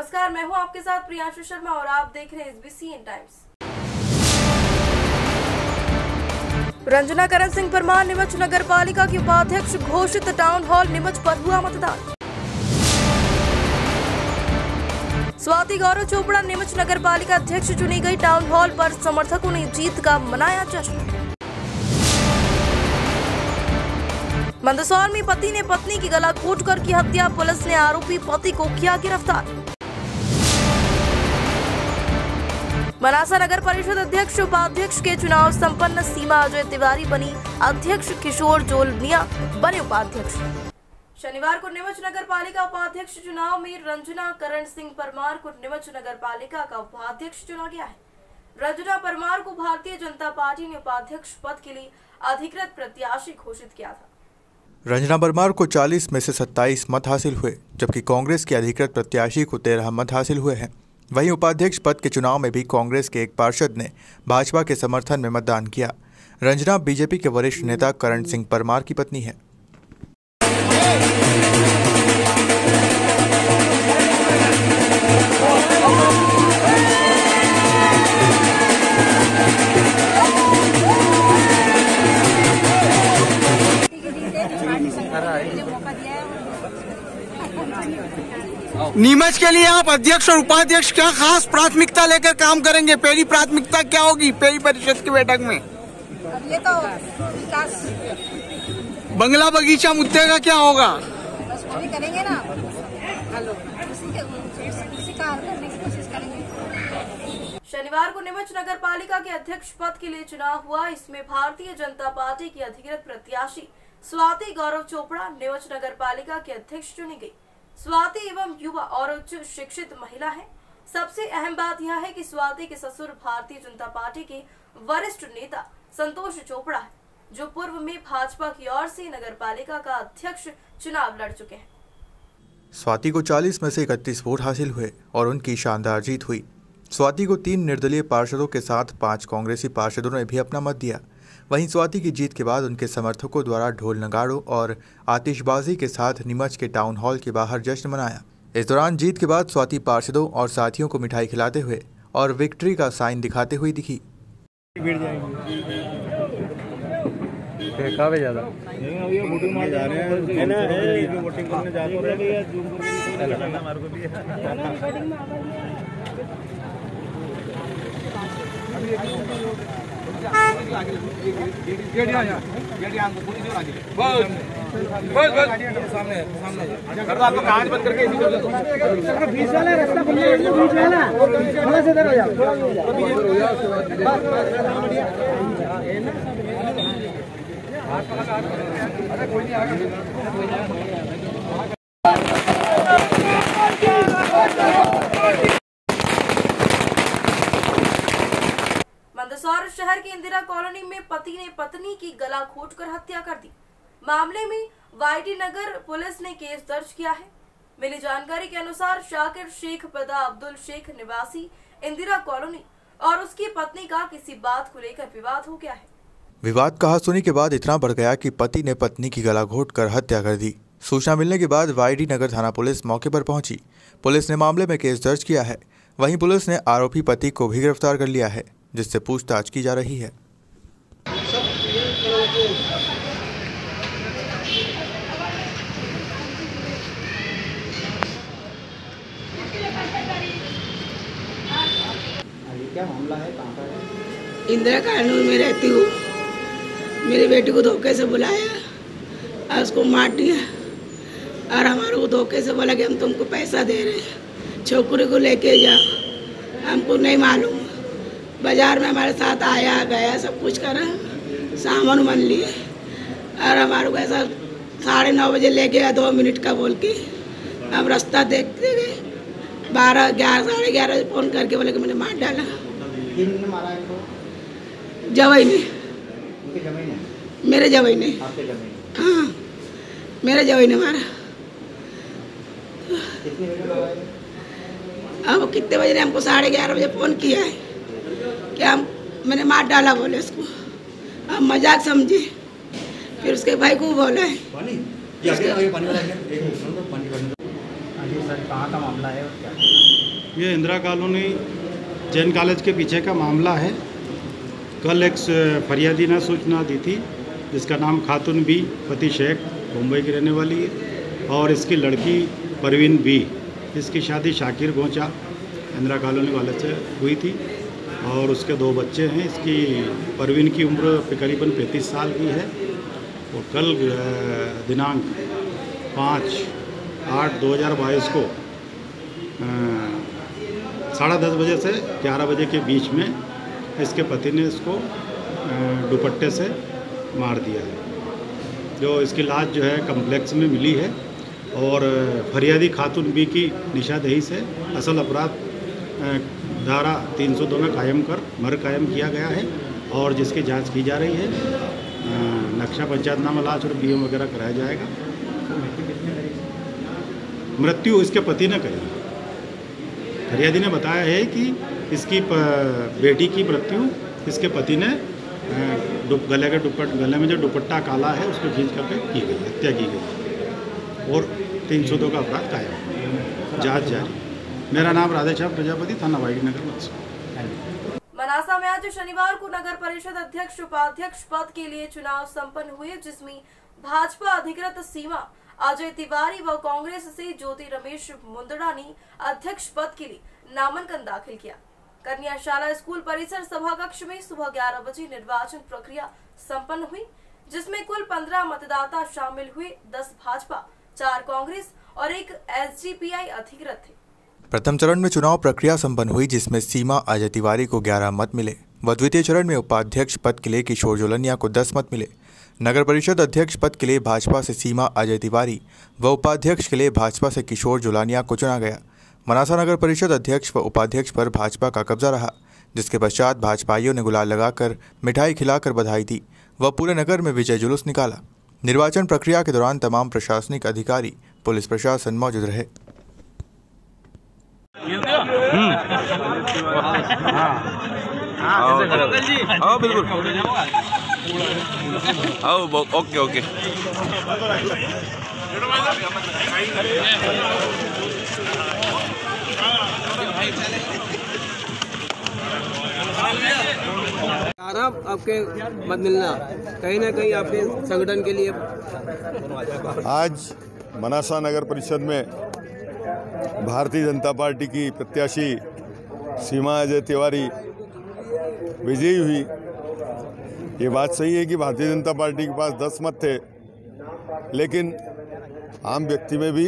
नमस्कार, मैं हूं आपके साथ प्रियांशु शर्मा और आप देख रहे हैं SBCN टाइम्स। रंजना करण सिंह परमार नीमच नगर पालिका की उपाध्यक्ष घोषित। टाउन हॉल नीमच पर हुआ मतदान। स्वाति गौरव चोपड़ा नीमच नगर पालिका अध्यक्ष चुनी गई। टाउन हॉल पर समर्थकों ने जीत का मनाया जश्न। मंदसौर में पति ने पत्नी की गला घोंटकर की हत्या। पुलिस ने आरोपी पति को किया गिरफ्तार। मनासा नगर परिषद अध्यक्ष उपाध्यक्ष के चुनाव संपन्न। सीमा अजय तिवारी बनी अध्यक्ष, किशोर जोलनिया बने उपाध्यक्ष। शनिवार को नीमच नगर पालिका उपाध्यक्ष चुनाव में रंजना करण सिंह परमार को नीमच नगर पालिका का उपाध्यक्ष चुना गया है। रंजना परमार को भारतीय जनता पार्टी ने उपाध्यक्ष पद के लिए अधिकृत प्रत्याशी घोषित किया था। रंजना परमार को 40 में से 27 मत हासिल हुए, जबकि कांग्रेस के अधिकृत प्रत्याशी को 13 मत हासिल हुए हैं। वहीं उपाध्यक्ष पद के चुनाव में भी कांग्रेस के एक पार्षद ने भाजपा के समर्थन में मतदान किया। रंजना बीजेपी के वरिष्ठ नेता करण सिंह परमार की पत्नी है। नीमच के लिए आप अध्यक्ष और उपाध्यक्ष क्या खास प्राथमिकता लेकर काम करेंगे? पहली प्राथमिकता क्या होगी पहली परिषद की बैठक में? अब ये तो विकास, बंगला बगीचा मुद्दे का क्या होगा? बस वो भी करेंगे ना। उसी का हल करने की कोशिश करेंगे। शनिवार को नीमच नगर पालिका के अध्यक्ष पद के लिए चुनाव हुआ। इसमें भारतीय जनता पार्टी की अधिकृत प्रत्याशी स्वाति गौरव चोपड़ा नीमच नगर पालिका के अध्यक्ष चुनी गई। स्वाति एवं युवा और उच्च शिक्षित महिला है। सबसे अहम बात यह है कि स्वाति के ससुर भारतीय जनता पार्टी के वरिष्ठ नेता संतोष चोपड़ा है, जो पूर्व में भाजपा की ओर से नगर पालिका का अध्यक्ष चुनाव लड़ चुके हैं। स्वाति को 40 में से 31 वोट हासिल हुए और उनकी शानदार जीत हुई। स्वाति को 3 निर्दलीय पार्षदों के साथ 5 कांग्रेसी पार्षदों ने भी अपना मत दिया। वहीं स्वाति की जीत के बाद उनके समर्थकों द्वारा ढोल नगाड़ों और आतिशबाजी के साथ नीमच के टाउन हॉल के बाहर जश्न मनाया। इस दौरान जीत के बाद स्वाति पार्षदों और साथियों को मिठाई खिलाते हुए और विक्ट्री का साइन दिखाते हुए दिखी। आपको कांच बंद करके बीच वाला रास्ता बीच वाला थोड़ा सा इधर हो जाओ। मंदसौर शहर के इंदिरा कॉलोनी में पति ने पत्नी की गला घोंटकर हत्या कर दी। मामले में वाईडी नगर पुलिस ने केस दर्ज किया है। मिली जानकारी के अनुसार शाकिर शेख पैदा अब्दुल शेख निवासी इंदिरा कॉलोनी और उसकी पत्नी का किसी बात को लेकर विवाद हो गया है। विवाद कहासुनी के बाद इतना बढ़ गया कि पति ने पत्नी की गला घोंटकर हत्या कर दी। सूचना मिलने के बाद वाईडी नगर थाना पुलिस मौके पर पहुंची। पुलिस ने मामले में केस दर्ज किया है। वहीं पुलिस ने आरोपी पति को भी गिरफ्तार कर लिया है, जिससे पूछताछ की जा रही है। क्या मामला है? कहाँ पर है? इंदिरा कॉलोनी में रहती हूँ। मेरी बेटी को धोखे से बुलाया और उसको मार दिया और हमारे को धोखे से बोला कि हम तुमको पैसा दे रहे हैं, छोकरी को लेके जाओ। हमको नहीं मालूम। बाजार में हमारे साथ आया गया, सब कुछ करा, सामान मन लिए और हमारे को ऐसा 9:30 बजे लेके गया 2 मिनट का बोल के। हम रास्ता देखते गए 12, 11, 11:30 फोन करके बोले कि मैंने मार डाला। किसने मारा इनको? जवाई ने। उनकी जमीन है? मेरे जवाई ने। आपके जमीन? हाँ, मेरे जवाई ने मारा। कितने बजे मारा? अब कितने बजे ने हमको 11:30 बजे फोन किया है कि हम मैंने मार डाला बोले उसको। अब मजाक समझे। फिर उसके भाई को बोला है। सर कहाँ का मामला है और क्या? ये इंदिरा कॉलोनी जैन कॉलेज के पीछे का मामला है। कल एक फरियादी ने सूचना दी थी जिसका नाम खातून बी पति शेख मुंबई की रहने वाली है और इसकी लड़की परवीन बी, इसकी शादी शाकिर गोंचा इंदिरा कॉलोनी वाले से हुई थी और उसके 2 बच्चे हैं। इसकी परवीन की उम्र करीबन 35 साल की है और कल दिनांक 5/8/2022 को 10:30 बजे से 11 बजे के बीच में इसके पति ने इसको दुपट्टे से मार दिया है। जो इसकी लाश जो है कम्प्लेक्स में मिली है और फरियादी खातून बी की निशादही से असल अपराध धारा 302 में कायम कर मर कायम किया गया है और जिसकी जांच की जा रही है। नक्शा पंचायतनामा लाश और बीएम वगैरह कराया जाएगा। मृत्यु इसके पति ने करी। फरियादी ने बताया है कि इसकी बेटी की मृत्यु इसके पति ने गले में जो दुपट्टा काला है उसको खींच करके की गई, हत्या की गई और 302 का अपराध कायम, जांच जारी। मेरा नाम राधेश्याम प्रजापति, थाना वाईडी नगर मंदसौर। मनासा में आज शनिवार को नगर परिषद अध्यक्ष उपाध्यक्ष पद के लिए चुनाव संपन्न हुए, जिसमें भाजपा अधिकृत सीमा अजय तिवारी व कांग्रेस से ज्योति रमेश मुंदड़ा ने अध्यक्ष पद के लिए नामांकन दाखिल किया। कन्याशाला स्कूल परिसर सभा कक्ष में सुबह 11 बजे निर्वाचन प्रक्रिया संपन्न हुई, जिसमें कुल 15 मतदाता शामिल हुए। 10 भाजपा, 4 कांग्रेस और 1 एसडीपीआई अधिकृत थे। प्रथम चरण में चुनाव प्रक्रिया संपन्न हुई, जिसमें सीमा अजय तिवारी को 11 मत मिले व द्वितीय चरण में उपाध्यक्ष पद के लिए किशोर जोलनिया को 10 मत मिले। नगर परिषद अध्यक्ष पद के लिए भाजपा से सीमा अजय तिवारी व उपाध्यक्ष के लिए भाजपा से किशोर जोलानिया को चुना गया। मनासा नगर परिषद अध्यक्ष व उपाध्यक्ष पर भाजपा का कब्जा रहा, जिसके पश्चात भाजपाइयों ने गुलाल लगाकर मिठाई खिलाकर बधाई दी व पूरे नगर में विजय जुलूस निकाला। निर्वाचन प्रक्रिया के दौरान तमाम प्रशासनिक अधिकारी, पुलिस प्रशासन मौजूद रहे। हाँ बिल्कुल, ओके ओके। आपके मत मिलना कहीं ना कहीं आपके संगठन के लिए। आज मनासा नगर परिषद में भारतीय जनता पार्टी की प्रत्याशी सीमा अजय तिवारी विजयी हुई। ये बात सही है कि भारतीय जनता पार्टी के पास 10 मत थे, लेकिन आम व्यक्ति में भी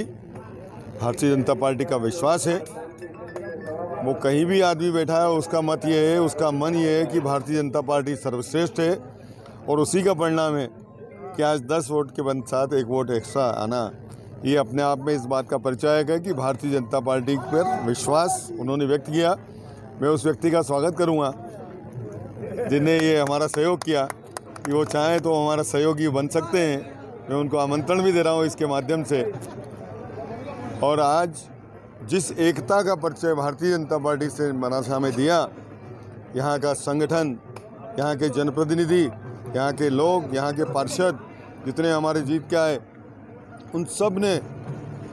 भारतीय जनता पार्टी का विश्वास है। वो कहीं भी आदमी बैठा है, उसका मत ये है, उसका मन ये है कि भारतीय जनता पार्टी सर्वश्रेष्ठ है और उसी का परिणाम है कि आज 10 वोट के साथ 1 वोट एक्स्ट्रा आना, ये अपने आप में इस बात का परिचय है कि भारतीय जनता पार्टी पर विश्वास उन्होंने व्यक्त किया। मैं उस व्यक्ति का स्वागत करूंगा जिन्हें ये हमारा सहयोग किया, कि वो चाहें तो हमारा सहयोगी बन सकते हैं। मैं उनको आमंत्रण भी दे रहा हूँ इसके माध्यम से। और आज जिस एकता का परिचय भारतीय जनता पार्टी से मनासा में दिया, यहाँ का संगठन, यहाँ के जनप्रतिनिधि, यहाँ के लोग, यहाँ के पार्षद जितने हमारे जीत के आए, उन सब ने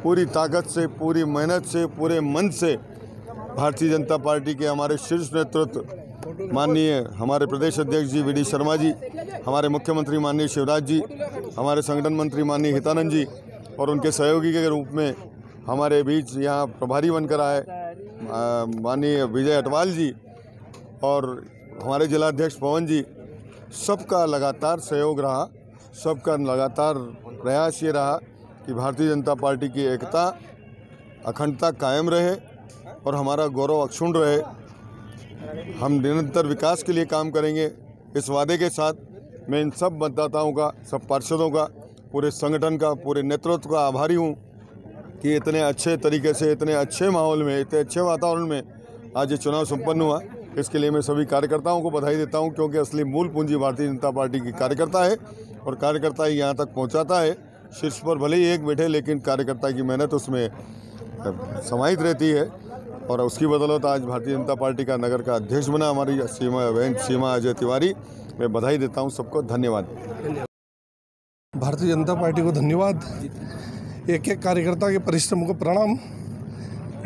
पूरी ताकत से, पूरी मेहनत से, पूरे मन से भारतीय जनता पार्टी के हमारे शीर्ष नेतृत्व माननीय हमारे प्रदेश अध्यक्ष जी वी.डी. शर्मा जी, हमारे मुख्यमंत्री माननीय शिवराज जी, हमारे संगठन मंत्री माननीय हितानंद जी और उनके सहयोगी के रूप में हमारे बीच यहाँ प्रभारी बनकर आए माननीय विजय अटवाल जी और हमारे जिलाध्यक्ष पवन जी। सबका लगातार सहयोग रहा, सबका लगातार प्रयास ये रहा कि भारतीय जनता पार्टी की एकता, अखंडता कायम रहे और हमारा गौरव अक्षुण्ण रहे। हम निरंतर विकास के लिए काम करेंगे। इस वादे के साथ मैं इन सब मतदाताओं का, सब पार्षदों का, पूरे संगठन का, पूरे नेतृत्व का आभारी हूँ कि इतने अच्छे तरीके से, इतने अच्छे माहौल में, इतने अच्छे वातावरण में आज ये चुनाव संपन्न हुआ। इसके लिए मैं सभी कार्यकर्ताओं को बधाई देता हूं, क्योंकि असली मूल पूंजी भारतीय जनता पार्टी की कार्यकर्ता है और कार्यकर्ता ही यहाँ तक पहुँचाता है। शीर्ष पर भले ही एक बैठे, लेकिन कार्यकर्ता की मेहनत उसमें समाहित रहती है और उसकी बदौलत आज भारतीय जनता पार्टी का नगर का अध्यक्ष बना हमारी सीमा अजय तिवारी। मैं बधाई देता हूँ सबको, धन्यवाद। भारतीय जनता पार्टी को धन्यवाद, एक एक कार्यकर्ता के परिश्रम को प्रणाम।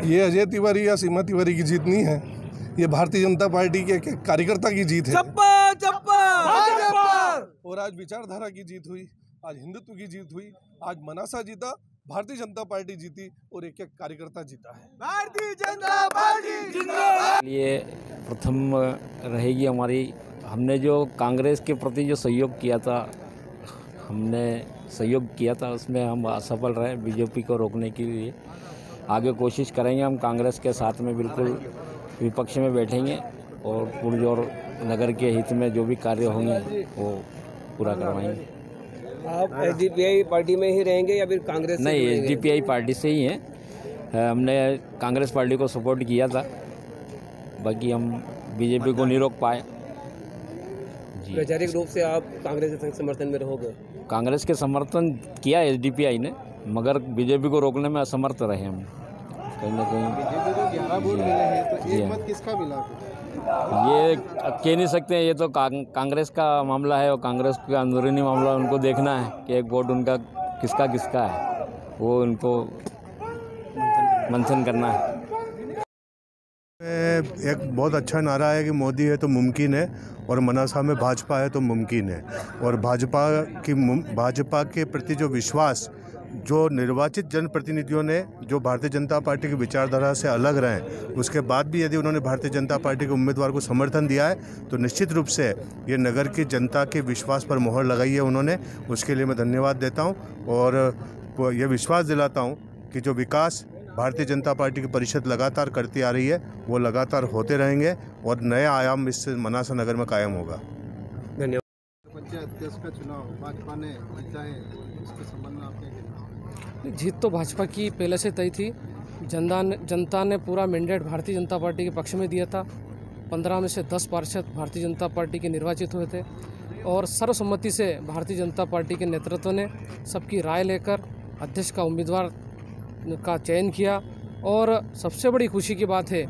ये अजय तिवारी या सीमा तिवारी की जीत नहीं है, ये भारतीय जनता पार्टी के कार्यकर्ता की जीत है। और आज विचारधारा की जीत हुई, आज हिंदुत्व की जीत हुई, आज मनासा जीता, भारतीय जनता पार्टी जीती और एक एक कार्यकर्ता जीता है। भारतीय जनता पार्टी ये प्रथम रहेगी हमारी। हमने जो कांग्रेस के प्रति जो सहयोग किया था उसमें हम असफल रहे। बीजेपी को रोकने के लिए आगे कोशिश करेंगे। हम कांग्रेस के साथ में बिल्कुल विपक्ष में बैठेंगे और पुरजोर नगर के हित में जो भी कार्य होंगे वो पूरा करवाएंगे। आप एसडीपीआई पार्टी में ही रहेंगे या फिर कांग्रेस? नहीं, एसडीपीआई पार्टी से ही हैं। हमने कांग्रेस पार्टी को सपोर्ट किया था, बाकी हम बीजेपी को नहीं रोक पाए। वैचारिक रूप से आप कांग्रेस के समर्थन में रहोगे? कांग्रेस के समर्थन किया एसडीपीआई ने, मगर बीजेपी को रोकने में असमर्थ रहे हम कहीं ना कहीं। बीजेपी को 11 वोट मिले हैं, तो एक मत किसका मिला? ये कह नहीं सकते हैं, ये तो कांग्रेस का मामला है और कांग्रेस का अंदरूनी मामला उनको देखना है कि एक वोट उनका किसका है, वो उनको मंथन करना है। एक बहुत अच्छा नारा है कि मोदी है तो मुमकिन है और मनासा में भाजपा है तो मुमकिन है। और भाजपा के प्रति जो विश्वास जो निर्वाचित जनप्रतिनिधियों ने जो भारतीय जनता पार्टी की विचारधारा से अलग रहे, उसके बाद भी यदि उन्होंने भारतीय जनता पार्टी के उम्मीदवार को समर्थन दिया है तो निश्चित रूप से ये नगर की जनता के विश्वास पर मोहर लगाई है उन्होंने। उसके लिए मैं धन्यवाद देता हूँ और ये विश्वास दिलाता हूँ कि जो विकास भारतीय जनता पार्टी की परिषद लगातार करती आ रही है वो लगातार होते रहेंगे और नए आयाम इस मनासा नगर में कायम होगा। धन्यवाद। पंचायत अध्यक्ष का चुनाव भाजपा ने जीता है, इसके संबंध में आपने जीत तो भाजपा की पहले से तय थी। जनता ने पूरा मैंडेट भारतीय जनता पार्टी के पक्ष में दिया था। 15 में से 10 पार्षद भारतीय जनता पार्टी के निर्वाचित हुए थे और सर्वसम्मति से भारतीय जनता पार्टी के नेतृत्व ने सबकी राय लेकर अध्यक्ष का उम्मीदवार का चयन किया। और सबसे बड़ी खुशी की बात है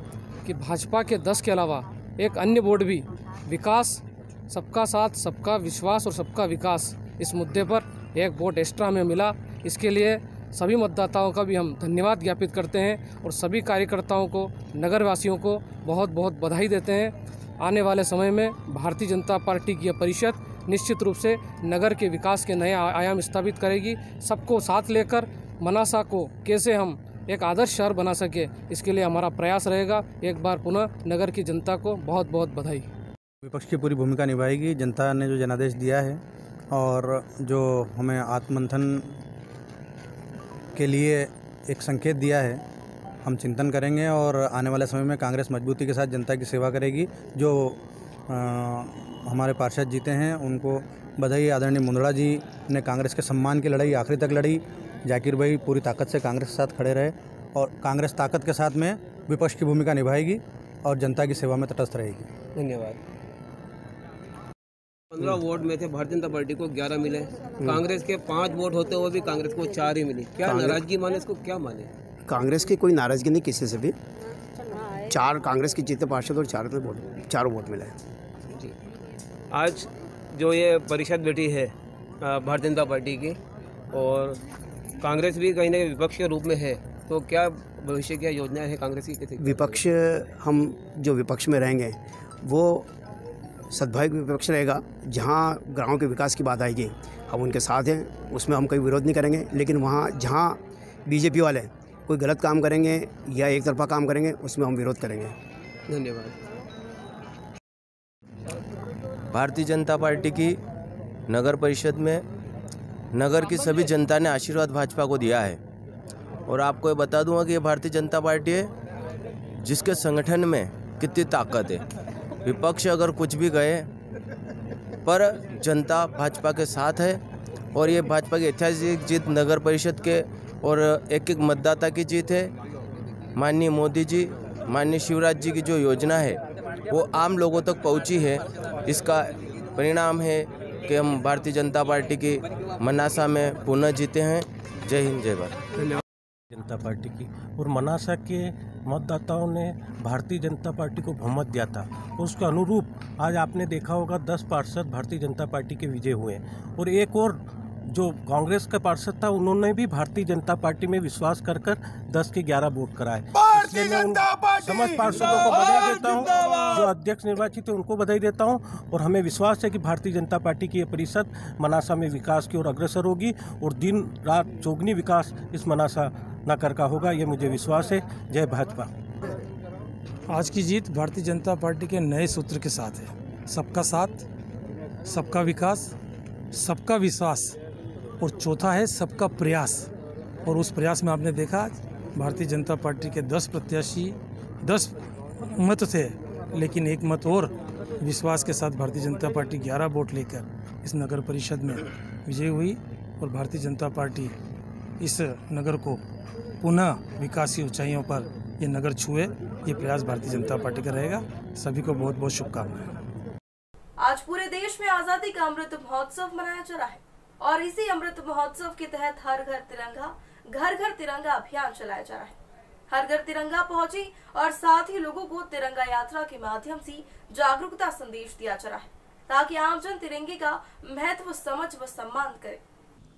कि भाजपा के 10 के अलावा एक अन्य बोर्ड भी विकास, सबका साथ, सबका विश्वास और सबका विकास इस मुद्दे पर एक वोट एक्स्ट्रा हमें मिला। इसके लिए सभी मतदाताओं का भी हम धन्यवाद ज्ञापित करते हैं और सभी कार्यकर्ताओं को, नगरवासियों को बहुत बहुत बधाई देते हैं। आने वाले समय में भारतीय जनता पार्टी की यह परिषद निश्चित रूप से नगर के विकास के नए आयाम स्थापित करेगी। सबको साथ लेकर मनासा को कैसे हम एक आदर्श शहर बना सके, इसके लिए हमारा प्रयास रहेगा। एक बार पुनः नगर की जनता को बहुत बहुत बधाई। विपक्ष की पूरी भूमिका निभाएगी। जनता ने जो जनादेश दिया है और जो हमें आत्ममंथन के लिए एक संकेत दिया है, हम चिंतन करेंगे और आने वाले समय में कांग्रेस मजबूती के साथ जनता की सेवा करेगी। जो हमारे पार्षद जीते हैं उनको बधाई। आदरणीय मुंदड़ा जी ने कांग्रेस के सम्मान की लड़ाई आखिरी तक लड़ी। जाकिर भाई पूरी ताकत से कांग्रेस के साथ खड़े रहे और कांग्रेस ताकत के साथ में विपक्ष की भूमिका निभाएगी और जनता की सेवा में तटस्थ रहेगी। धन्यवाद। 15 वोट में थे भारतीय जनता पार्टी को 11 मिले, कांग्रेस के 5 वोट होते हुए भी कांग्रेस को 4 ही मिली। क्या नाराजगी माने, इसको क्या माने? कांग्रेस की कोई नाराजगी नहीं किसी से भी। 4 कांग्रेस के जीते पार्षद और 4 वोट मिले। आज जो ये परिषद बैठी है भारतीय जनता पार्टी की और कांग्रेस भी कहीं ना कहीं विपक्ष के रूप में है, तो क्या भविष्य की योजनाएं हैं कांग्रेस की? विपक्ष, हम जो विपक्ष में रहेंगे वो सद्भाव विपक्ष रहेगा। जहाँ गाँव के विकास की बात आएगी हम उनके साथ हैं, उसमें हम कोई विरोध नहीं करेंगे। लेकिन वहाँ जहाँ बीजेपी वाले कोई गलत काम करेंगे या एक तरफा काम करेंगे उसमें हम विरोध करेंगे। धन्यवाद। भारतीय जनता पार्टी की नगर परिषद में नगर की सभी जनता ने आशीर्वाद भाजपा को दिया है और आपको ये बता दूंगा कि ये भारतीय जनता पार्टी है जिसके संगठन में कितनी ताकत है। विपक्ष अगर कुछ भी गए पर जनता भाजपा के साथ है और ये भाजपा की ऐतिहासिक जीत नगर परिषद के और एक एक मतदाता की जीत है। माननीय मोदी जी, माननीय शिवराज जी की जो योजना है वो आम लोगों तक पहुंची है। इसका परिणाम है कि हम भारतीय जनता पार्टी की मनासा में पुनः जीते हैं। जय हिंद, जय भारत। धन्यवाद। जनता पार्टी की और मनासा के मतदाताओं ने भारतीय जनता पार्टी को बहुमत दिया था। उसके अनुरूप आज आपने देखा होगा 10 पार्षद भारतीय जनता पार्टी के विजय हुए और एक और जो कांग्रेस का पार्षद था उन्होंने भी भारतीय जनता पार्टी में विश्वास कर 10 के 11 वोट कराए। इसलिए मैं उन समस्त पार्षदों को बधाई देता हूं, जो अध्यक्ष निर्वाचित है उनको बधाई देता हूं, और हमें विश्वास है कि भारतीय जनता पार्टी की ये परिषद मनासा में विकास की ओर अग्रसर होगी और दिन रात चौगुनी विकास इस मनासा नगर का होगा, ये मुझे विश्वास है। जय भाजपा। आज की जीत भारतीय जनता पार्टी के नए सूत्र के साथ है, सबका साथ, सबका विकास, सबका विश्वास, और चौथा है सबका प्रयास। और उस प्रयास में आपने देखा भारतीय जनता पार्टी के 10 प्रत्याशी 10 मत थे, लेकिन एक मत और विश्वास के साथ भारतीय जनता पार्टी 11 वोट लेकर इस नगर परिषद में विजयी हुई, और भारतीय जनता पार्टी इस नगर को पुनः विकास की ऊंचाइयों पर ये नगर छुए, ये प्रयास भारतीय जनता पार्टी का रहेगा। सभी को बहुत बहुत शुभकामनाएं। आज पूरे देश में आजादी का अमृत महोत्सव मनाया जा रहा है, और इसी अमृत महोत्सव के तहत हर घर तिरंगा अभियान चलाया जा रहा है। हर घर तिरंगा पहुंची और साथ ही लोगों को तिरंगा यात्रा के माध्यम से जागरूकता संदेश दिया जा रहा है, ताकि आमजन तिरंगे का महत्व समझ व सम्मान करे।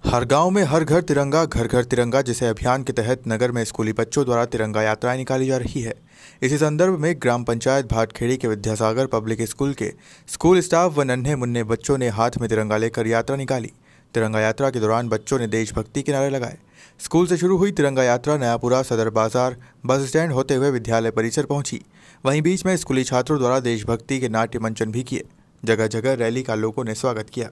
हर गांव में हर घर तिरंगा जिसे अभियान के तहत नगर में स्कूली बच्चों द्वारा तिरंगा यात्राएं निकाली जा रही है। इसी संदर्भ में ग्राम पंचायत भाटखेड़ी के विद्यासागर पब्लिक स्कूल के स्कूल स्टाफ व नन्हे मुन्ने बच्चों ने हाथ में तिरंगा लेकर यात्रा निकाली। तिरंगा यात्रा के दौरान बच्चों ने देशभक्ति के नारे लगाए। स्कूल से शुरू हुई तिरंगा यात्रा नयापुरा सदर बाजार बस स्टैंड होते हुए विद्यालय परिसर पहुंची। वहीं बीच में स्कूली छात्रों द्वारा देशभक्ति के नाट्य मंचन भी किए। जगह जगह रैली का लोगों ने स्वागत किया।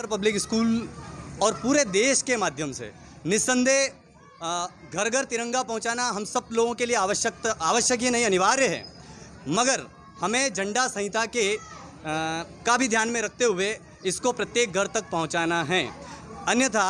पब्लिक स्कूल और पूरे देश के माध्यम से निस्संदेह घर घर तिरंगा पहुंचाना हम सब लोगों के लिए आवश्यक ही नहीं, अनिवार्य है। मगर हमें झंडा संहिता के का भी ध्यान में रखते हुए इसको प्रत्येक घर तक पहुंचाना है। अन्यथा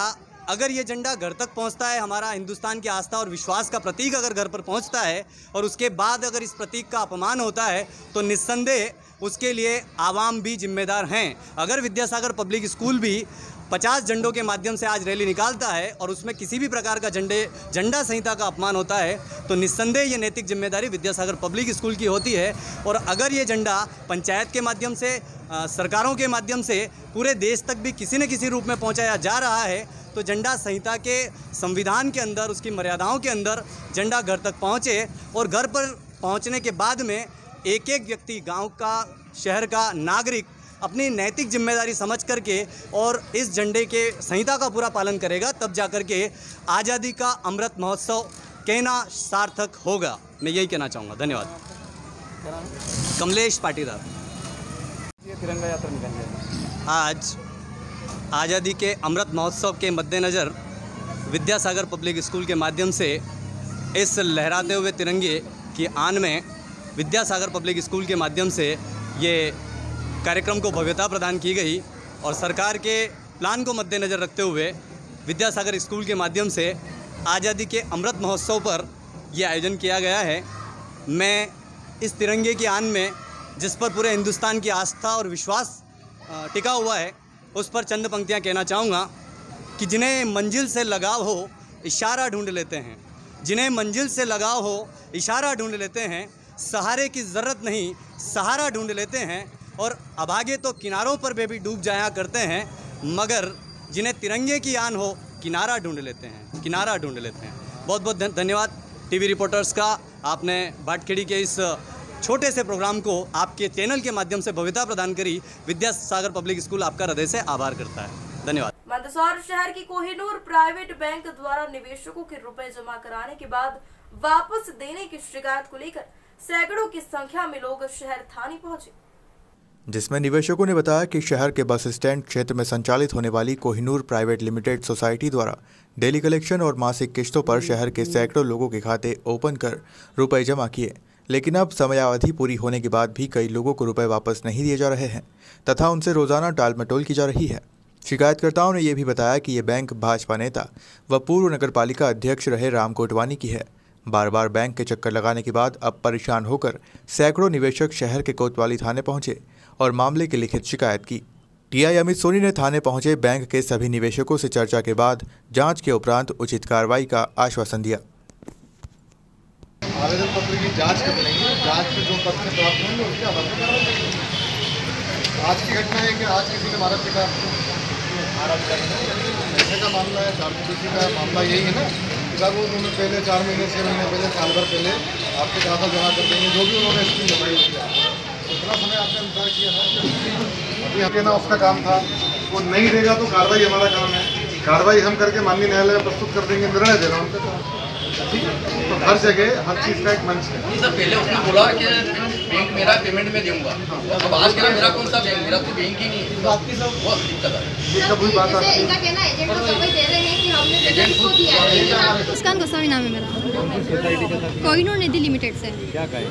अगर ये झंडा घर तक पहुंचता है, हमारा हिंदुस्तान की आस्था और विश्वास का प्रतीक अगर घर पर पहुंचता है और उसके बाद अगर इस प्रतीक का अपमान होता है, तो निस्संदेह उसके लिए आवाम भी जिम्मेदार हैं। अगर विद्यासागर पब्लिक स्कूल भी 50 झंडों के माध्यम से आज रैली निकालता है और उसमें किसी भी प्रकार का झंडा संहिता का अपमान होता है, तो निस्संदेह ये नैतिक जिम्मेदारी विद्यासागर पब्लिक स्कूल की होती है। और अगर ये झंडा पंचायत के माध्यम से, सरकारों के माध्यम से पूरे देश तक भी किसी न किसी रूप में पहुंचाया जा रहा है, तो झंडा संहिता के संविधान के अंदर, उसकी मर्यादाओं के अंदर झंडा घर तक पहुंचे। और घर पर पहुंचने के बाद में एक एक व्यक्ति, गांव का, शहर का नागरिक अपनी नैतिक जिम्मेदारी समझ करके और इस झंडे के संहिता का पूरा पालन करेगा, तब जाकर के आज़ादी का अमृत महोत्सव कहना सार्थक होगा। मैं यही कहना चाहूँगा। धन्यवाद। कमलेश पाटीदार। ये तिरंगा यात्रा निकाली आज आज़ादी के अमृत महोत्सव के मद्देनज़र विद्यासागर पब्लिक स्कूल के माध्यम से इस लहराते हुए तिरंगे की आन में विद्यासागर पब्लिक स्कूल के माध्यम से ये कार्यक्रम को भव्यता प्रदान की गई। और सरकार के प्लान को मद्देनज़र रखते हुए विद्यासागर स्कूल के माध्यम से आज़ादी के अमृत महोत्सव पर यह आयोजन किया गया है। मैं इस तिरंगे की आन में, जिस पर पूरे हिंदुस्तान की आस्था और विश्वास टिका हुआ है, उस पर चंद पंक्तियाँ कहना चाहूँगा कि जिन्हें मंजिल से लगाव हो इशारा ढूंढ लेते हैं, जिन्हें मंजिल से लगाव हो इशारा ढूंढ लेते हैं, सहारे की ज़रूरत नहीं सहारा ढूंढ लेते हैं, और अभागे तो किनारों पर भी डूब जाया करते हैं, मगर जिन्हें तिरंगे की आन हो किनारा ढूंढ लेते हैं, किनारा ढूंढ लेते हैं। बहुत बहुत धन्यवाद टीवी रिपोर्टर्स का। आपने भाटखेड़ी के इस छोटे से प्रोग्राम को आपके चैनल के माध्यम से भव्यता प्रदान करी। विद्यासागर पब्लिक स्कूल आपका हृदय से आभार करता है। धन्यवाद। मंदसौर शहर की कोहिनूर प्राइवेट बैंक द्वारा निवेशकों के रुपए जमा कराने के बाद वापस देने की शिकायत को लेकर सैकड़ों की संख्या में लोग शहर थाने पहुंचे, जिसमें निवेशकों ने बताया कि शहर के बस स्टैंड क्षेत्र में संचालित होने वाली कोहिनूर प्राइवेट लिमिटेड सोसाइटी द्वारा डेली कलेक्शन और मासिक किस्तों पर शहर के सैकड़ों लोगों के खाते ओपन कर रुपए जमा किए। लेकिन अब समयावधि पूरी होने के बाद भी कई लोगों को रुपए वापस नहीं दिए जा रहे हैं तथा उनसे रोजाना टाल मटोल की जा रही है। शिकायतकर्ताओं ने यह भी बताया कि ये बैंक भाजपा नेता व पूर्व नगरपालिका अध्यक्ष रहे राम कोटवानी की है। बार बार बैंक के चक्कर लगाने के बाद अब परेशान होकर सैकड़ों निवेशक शहर के कोतवाली थाने पहुंचे और मामले की लिखित शिकायत की। टीआई अमित सोनी ने थाने पहुंचे बैंक के सभी निवेशकों से चर्चा के बाद जांच के उपरांत उचित कार्रवाई का आश्वासन दिया। आवेदन पत्र की जांच कर लेंगे, जांच में जो तथ्य प्राप्त होंगे उसके आधार पर कार्रवाई करेंगे। आज की घटना है कि आज किसी ने भारत का पैसे का मामला है, चार्जशीट का मामला यही है ना कि साहब उन्होंने पहले 4 महीने 6 महीने पहले साल भर पहले आपके खाता जमा कर देंगे, जो भी उन्होंने स्कीम लगाई उतना समय आपने इंतजार किया था। अभी हमें ना उसका काम था, वो नहीं देगा तो कार्रवाई हमारा काम है, कार्रवाई हम करके माननीय न्यायालय में प्रस्तुत कर देंगे, निर्णय देना उनका काम। तो हर जगह हर चीज़ का एक मंच है। नहीं सर, पहले उसने बोला कि बैंक मेरा पेमेंट में दूंगा, अब आज कह रहा मेरा कौन सा बैंक, मेरा तो बैंक ही नहीं है, बहुत दिक्कत है। ये कभी बात आती है एजेंट खुद दिया है। मुस्कान गोस्वामी नाम है मेरा, कोहिनूर निधि लिमिटेड से। क्या कहें?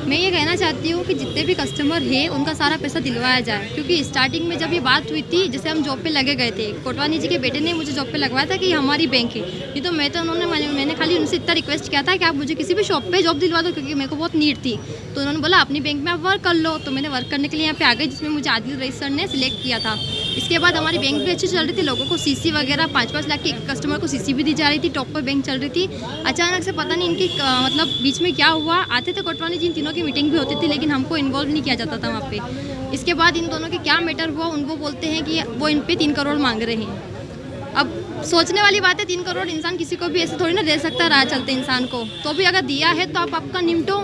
मैं ये कहना चाहती हूँ कि जितने भी कस्टमर हैं उनका सारा पैसा दिलवाया जाए, क्योंकि स्टार्टिंग में जब ये बात हुई थी, जैसे हम जॉब पे लगे गए थे, कोटवानी जी के बेटे ने मुझे जॉब पे लगवाया था कि ये हमारी बैंक है, ये तो मैंने खाली उनसे इतना रिक्वेस्ट किया था कि आप मुझे किसी भी शॉप पे जॉब दिलवा दो, क्योंकि मेरे को बहुत नीड थी। तो उन्होंने बोला अपनी बैंक में आप वर्क कर लो, तो मैंने वर्क करने के लिए यहाँ पे आ गई, जिसमें मुझे आदिल रईस सर ने सिलेक्ट किया था। इसके बाद हमारी बैंक भी अच्छी चल रही थी, लोगों को सीसी वगैरह 5-5 लाख के कस्टमर को सीसी भी दी जा रही थी, टॉप पर बैंक चल रही थी। अचानक से पता नहीं इनकी मतलब बीच में क्या हुआ, आते थे कोटवानी जी, इन तीनों की मीटिंग भी होती थी, लेकिन हमको इन्वॉल्व नहीं किया जाता था वहाँ पे। इसके बाद इन दोनों के क्या मैटर हुआ, उनको बोलते हैं कि वो इन पे 3 करोड़ मांग रहे हैं। अब सोचने वाली बात है, 3 करोड़ इंसान किसी को भी ऐसे थोड़ी ना दे सकता राह चलते इंसान को, तो भी अगर दिया है तो आप आपका निपटो।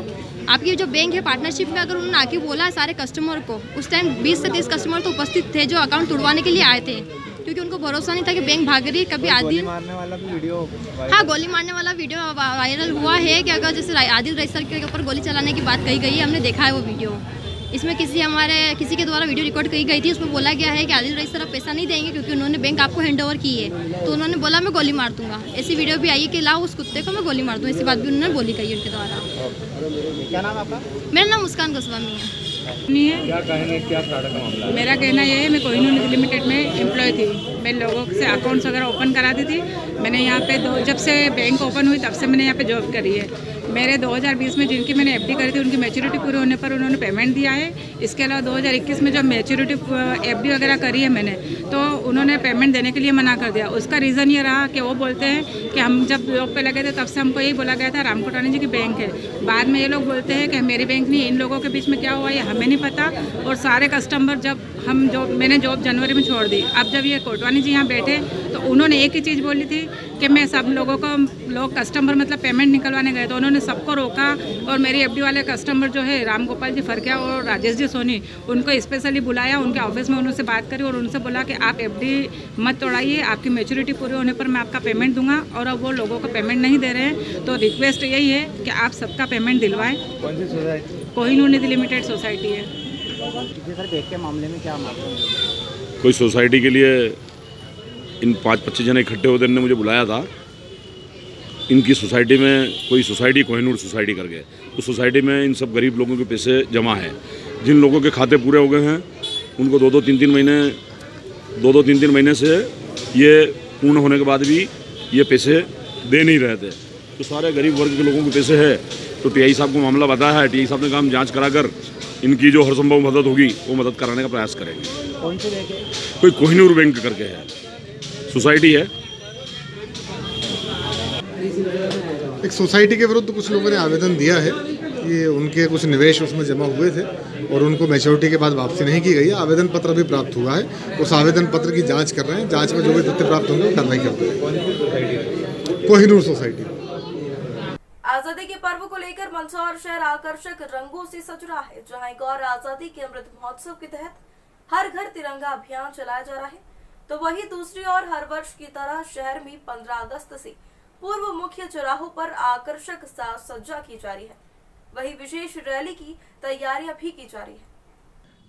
आपकी जो बैंक है पार्टनरशिप में, अगर उन्होंने आके बोला है सारे कस्टमर को, उस टाइम 20 से 30 कस्टमर तो उपस्थित थे जो अकाउंट तुड़वाने के लिए आए थे, क्योंकि उनको भरोसा नहीं था कि बैंक भाग रही है। कभी आदिल मारने वाला भी वीडियो, हाँ, गोली मारने वाला वीडियो वायरल हुआ है कि अगर जैसे आदिल रईस सर के ऊपर गोली चलाने की बात कही गई है, हमने देखा है वो वीडियो। इसमें किसी के द्वारा वीडियो रिकॉर्ड की गई थी, उसमें बोला गया है कि आदिल रईस सर अब पैसा नहीं देंगे क्योंकि उन्होंने बैंक आपको हैंड ओवर की है, तो उन्होंने बोला मैं गोली मार दूंगा। ऐसी वीडियो भी आई है कि लाओ उस कुत्ते को मैं गोली मार दूँ, ऐसी बात भी उन्होंने बोली गई उनके द्वारा। क्या नाम आपका? मेरा नाम मुस्कान गोस्वामी है। क्या कहेंगे, क्या फ्रॉड का मामला है? मेरा कहना यह है, मैं कोहिनूर निधि लिमिटेड में एम्प्लॉय थी, मैं लोगों से अकाउंट्स वगैरह ओपन कराती थी। मैंने यहाँ पे जब से बैंक ओपन हुई तब से मैंने यहाँ पे जॉब करी है। मेरे 2020 में जिनकी मैंने एफडी करी थी उनकी मैच्योरिटी पूरे होने पर उन्होंने पेमेंट दिया है। इसके अलावा 2021 में जब मैच्योरिटी एफडी वगैरह करी है मैंने, तो उन्होंने पेमेंट देने के लिए मना कर दिया। उसका रीज़न ये रहा कि वो बोलते हैं कि हम जब जॉब पे लगे थे तब से हमको यही बोला गया था राम कोटवानी जी की बैंक है। बाद में ये लोग बोलते हैं कि मेरी बैंक नहीं है। इन लोगों के बीच में क्या हुआ ये हमें नहीं पता। और सारे कस्टमर मैंने जॉब जनवरी में छोड़ दी, अब जब ये कोटवानी जी यहाँ बैठे तो उन्होंने एक ही चीज़ बोली थी कि मैं सब लोग कस्टमर मतलब पेमेंट निकलवाने गए, तो उन्होंने सबको रोका। और मेरी एफडी वाले कस्टमर जो है राम गोपाल जी फरकिया और राजेश जी सोनी, उनको स्पेशली बुलाया, उनके ऑफिस में उनसे बात करी और उनसे बोला कि आप एफडी मत तोड़ाइए, आपकी मैच्योरिटी पूरी होने पर मैं आपका पेमेंट दूंगा। और अब वो लोगों को पेमेंट नहीं दे रहे हैं, तो रिक्वेस्ट यही है कि आप सबका पेमेंट दिलवाएं। कौन सी सोसाइटी? कोहिनूर निधि लिमिटेड सोसाइटी है। सर बैंक के मामले में क्या मामला है? कोई सोसाइटी के लिए इन 5-25 जने इकट्ठे होते ने मुझे बुलाया था। इनकी सोसाइटी में कोई सोसाइटी कोहिनूर सोसाइटी करके, उस सोसाइटी में इन सब गरीब लोगों के पैसे जमा हैं। जिन लोगों के खाते पूरे हो गए हैं उनको 2-3 महीने से ये पूर्ण होने के बाद भी ये पैसे दे नहीं रहे थे। तो सारे गरीब वर्ग के लोगों के पैसे है। तो टीआई साहब को मामला बताया है, टीआई साहब ने काम जाँच कराकर इनकी जो हर संभव मदद होगी वो मदद कराने का प्रयास करेंगे। कौन सी बैंक है? कोई कोहिनूर बैंक करके है, सोसाइटी है। एक सोसाइटी के विरुद्ध कुछ लोगों ने आवेदन दिया है, ये उनके कुछ निवेश उसमें जमा हुए थे और उनको मैच्योरिटी के बाद वापसी नहीं की गई है। आवेदन पत्र भी प्राप्त हुआ है, उस आवेदन पत्र की जांच कर रहे हैं। जांच में जो भी तथ्य प्राप्त होंगे वो कार्रवाई करते हैं। कोहिनूर सोसाइटी। आजादी के पर्व को लेकर मंदसौर शहर आकर्षक रंगों से सज रहा है, जहां एक और आजादी के अमृत महोत्सव के तहत हर घर तिरंगा अभियान चलाया जा रहा है। तो वहीं दूसरी ओर हर वर्ष की तरह शहर में 15 अगस्त से पूर्व मुख्य चौराहों पर आकर्षक साज सज्जा की जा रही है, वहीं विशेष रैली की तैयारियां भी की जा रही है।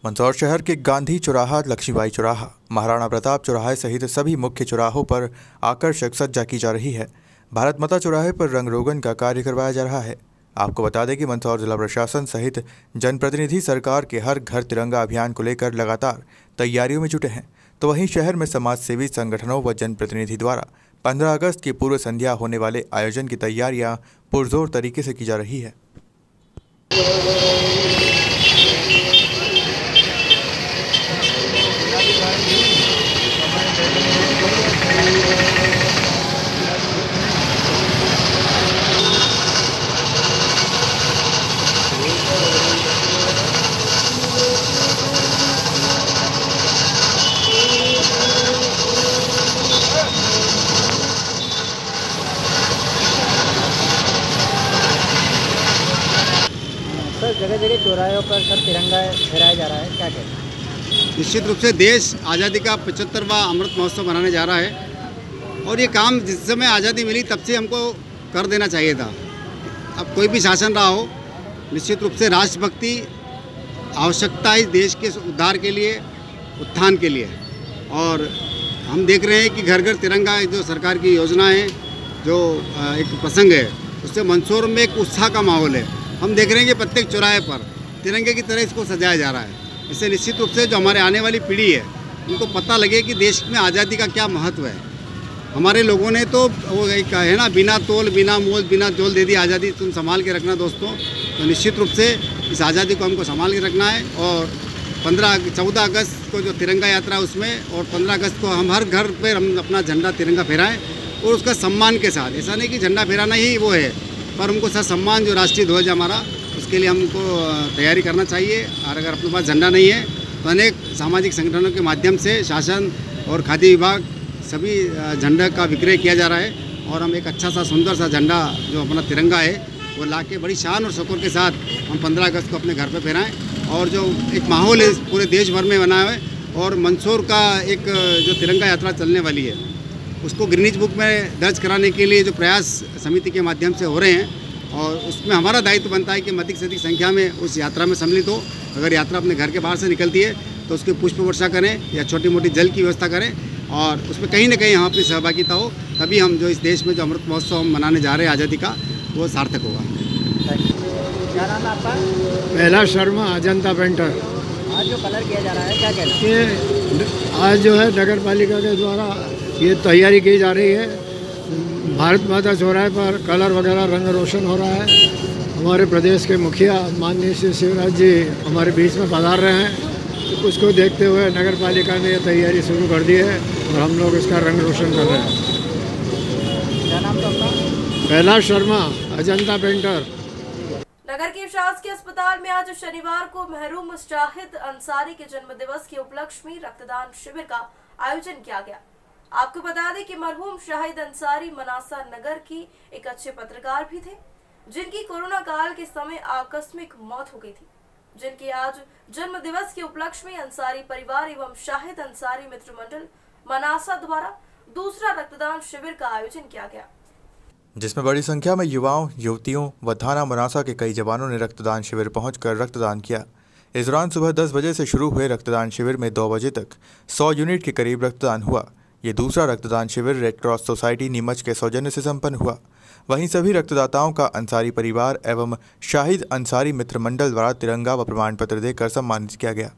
मंदसौर शहर के गांधी चौराहा, लक्ष्मीबाई चौराहा, महाराणा प्रताप चौराहे सहित सभी मुख्य चौराहों पर आकर्षक सज्जा की जा रही है। भारत माता चौराहे पर रंग रोगन का कार्य करवाया जा रहा है। आपको बता दें कि मंदसौर जिला प्रशासन सहित जनप्रतिनिधि सरकार के हर घर तिरंगा अभियान को लेकर लगातार तैयारियों में जुटे हैं। तो वहीं शहर में समाज सेवी संगठनों व जनप्रतिनिधि द्वारा 15 अगस्त की पूर्व संध्या होने वाले आयोजन की तैयारियां पुरजोर तरीके से की जा रही है। जगह जगह चौराहों पर सर तिरंगा फहराया जा रहा है, क्या कहते हैं? निश्चित रूप से देश आज़ादी का 75वां अमृत महोत्सव मनाने जा रहा है और ये काम जिस समय आज़ादी मिली तब से हमको कर देना चाहिए था। अब कोई भी शासन रहा हो, निश्चित रूप से राष्ट्रभक्ति आवश्यकता है देश के उद्धार के लिए, उत्थान के लिए। और हम देख रहे हैं कि घर घर तिरंगा जो सरकार की योजना है, जो एक प्रसंग है, उससे मंदसौर में एक उत्साह का माहौल है। हम देख रहे हैं कि प्रत्येक चौराहे पर तिरंगे की तरह इसको सजाया जा रहा है। इससे निश्चित रूप से जो हमारे आने वाली पीढ़ी है उनको पता लगे कि देश में आज़ादी का क्या महत्व है। हमारे लोगों ने तो वो एक है ना, बिना तोल बिना मोल बिना जोल दे दी आज़ादी, तुम संभाल के रखना दोस्तों। तो निश्चित रूप से इस आज़ादी को हमको संभाल के रखना है। और 14 अगस्त को जो तिरंगा यात्रा उसमें, और 15 अगस्त को हम हर घर पर हम अपना झंडा तिरंगा फहराएँ और उसका सम्मान के साथ। ऐसा नहीं कि झंडा फहराना ही वो है, पर हमको सर सम्मान जो राष्ट्रीय ध्वज हमारा, उसके लिए हमको तैयारी करना चाहिए। और अगर अपने पास झंडा नहीं है तो अनेक सामाजिक संगठनों के माध्यम से शासन और खाद्य विभाग सभी झंडा का विक्रय किया जा रहा है। और हम एक अच्छा सा सुंदर सा झंडा जो अपना तिरंगा है वो ला के बड़ी शान और शौक़ के साथ हम 15 अगस्त को अपने घर पर फहराएँ। और जो एक माहौल है पूरे देश भर में बना है, और मंदसौर का एक जो तिरंगा यात्रा चलने वाली है उसको गिनीज बुक में दर्ज कराने के लिए जो प्रयास समिति के माध्यम से हो रहे हैं, और उसमें हमारा दायित्व बनता है कि अधिक से अधिक संख्या में उस यात्रा में सम्मिलित हो। अगर यात्रा अपने घर के बाहर से निकलती है तो उसकी पुष्प वर्षा करें या छोटी मोटी जल की व्यवस्था करें, और उसमें कहीं ना कहीं हम अपनी सहभागिता हो, तभी हम जो इस देश में जो अमृत महोत्सव हम मनाने जा रहे हैं आज़ादी का, वो सार्थक होगा। क्या नाम है आपका? पहला शर्मा, अजंता पेंटर। आज जो कलर किया जा रहा है, क्या कहना है? ये आज जो है नगर पालिका के द्वारा ये तैयारी की जा रही है। भारत माता चौराहे पर कलर वगैरह रंग रोशन हो रहा है। हमारे प्रदेश के मुखिया माननीय श्री शिवराज जी हमारे बीच में पधार रहे हैं, तो उसको देखते हुए नगर पालिका ने ये तैयारी शुरू कर दी है और हम लोग इसका रंग रोशन कर रहे हैं। क्या नाम था आपका? पहला शर्मा, अजंता पेंटर। नगर के शासकीय अस्पताल में आज शनिवार को महरूम शाहिद अंसारी के जन्मदिवस के उपलक्ष्य में रक्तदान शिविर का आयोजन किया गया। आपको बता दें कि मरहूम शाहिद अंसारी मनासा नगर की एक अच्छे पत्रकार भी थे, जिनकी कोरोना काल के समय आकस्मिक मौत हो गई थी, जिनके आज जन्म दिवस के उपलक्ष्य में अंसारी परिवार एवं शाहिद अंसारी मित्र मंडल मनासा द्वारा दूसरा रक्तदान शिविर का आयोजन किया गया, जिसमें बड़ी संख्या में युवाओं, युवतियों व थाना मनासा के कई जवानों ने रक्तदान शिविर पहुंचकर रक्तदान किया। इस दौरान सुबह 10 बजे से शुरू हुए रक्तदान शिविर में 2 बजे तक 100 यूनिट के करीब रक्तदान हुआ। ये दूसरा रक्तदान शिविर रेड क्रॉस सोसाइटी नीमच के सौजन्य से संपन्न हुआ। वहीं सभी रक्तदाताओं का अंसारी परिवार एवं शाहिद अंसारी मित्र मंडल द्वारा तिरंगा व प्रमाण पत्र देकर सम्मानित किया गया।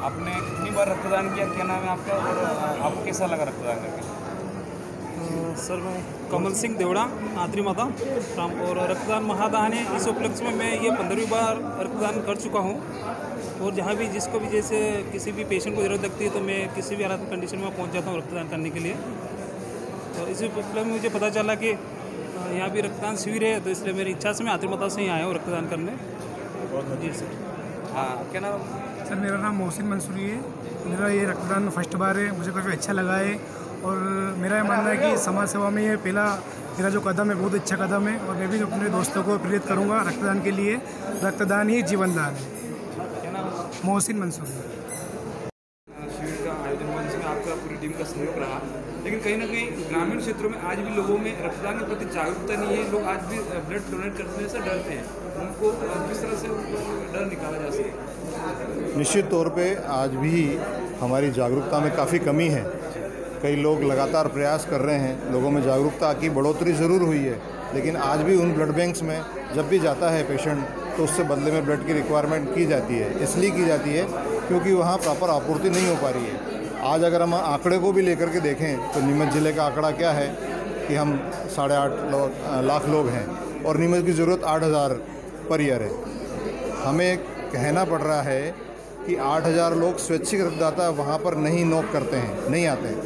आपने कितनी बार रक्तदान किया, क्या नाम है आपका और आपको कैसा लगा रक्तदान करके? सर मैं कमल सिंह देवड़ा, आतरी माता, और रक्तदान महादान है। इस उपलक्ष्य में मैं ये 15वीं बार रक्तदान कर चुका हूँ, और जहाँ भी जिसको भी जैसे किसी भी पेशेंट को ज़रूरत लगती है तो मैं किसी भी हालत कंडीशन में पहुँच जाता हूँ रक्तदान करने के लिए। तो इस उपलक्ष्य में मुझे पता चला कि यहाँ भी रक्तदान शिविर है, तो इसलिए मेरी इच्छा से मैं आतरी माता से ही आया हूँ रक्तदान करने। जी सर। हाँ, क्या नाम? सर मेरा नाम मोहसिन मंसूरी है। मेरा ये रक्तदान फर्स्ट बार है, मुझे काफ़ी अच्छा लगा है, और मेरा ये मानना है कि समाज सेवा में ये मेरा जो कदम है बहुत अच्छा कदम है, और मैं भी अपने दोस्तों को प्रेरित करूँगा रक्तदान के लिए। रक्तदान ही जीवन दान है। क्या नाम? मोहसिन मंसूरी। शिविर का आयोजन में आपका पूरी टीम का सहयोग रहा। लेकिन कहीं ना कहीं ग्रामीण क्षेत्रों में आज भी लोगों में रक्तदान के प्रति जागरूकता नहीं है। लोग आज भी ब्लड डोनेट करने से डरते हैं। उनको किस तरह से डर निकाला जा सकता? निश्चित तौर पे आज भी हमारी जागरूकता में काफ़ी कमी है। कई लोग लगातार प्रयास कर रहे हैं, लोगों में जागरूकता की बढ़ोतरी ज़रूर हुई है, लेकिन आज भी उन ब्लड बैंक्स में जब भी जाता है पेशेंट तो उससे बदले में ब्लड की रिक्वायरमेंट की जाती है। इसलिए की जाती है क्योंकि वहाँ प्रॉपर आपूर्ति नहीं हो पा रही है। आज अगर हम आंकड़े को भी लेकर के देखें तो नीमच ज़िले का आंकड़ा क्या है कि हम 8.5 लाख लोग हैं और नीमच की ज़रूरत 8,000 पर ईयर है। हमें कहना पड़ रहा है कि 8,000 लोग स्वैच्छिक रक्तदाता वहाँ पर नहीं नोक करते हैं, नहीं आते हैं।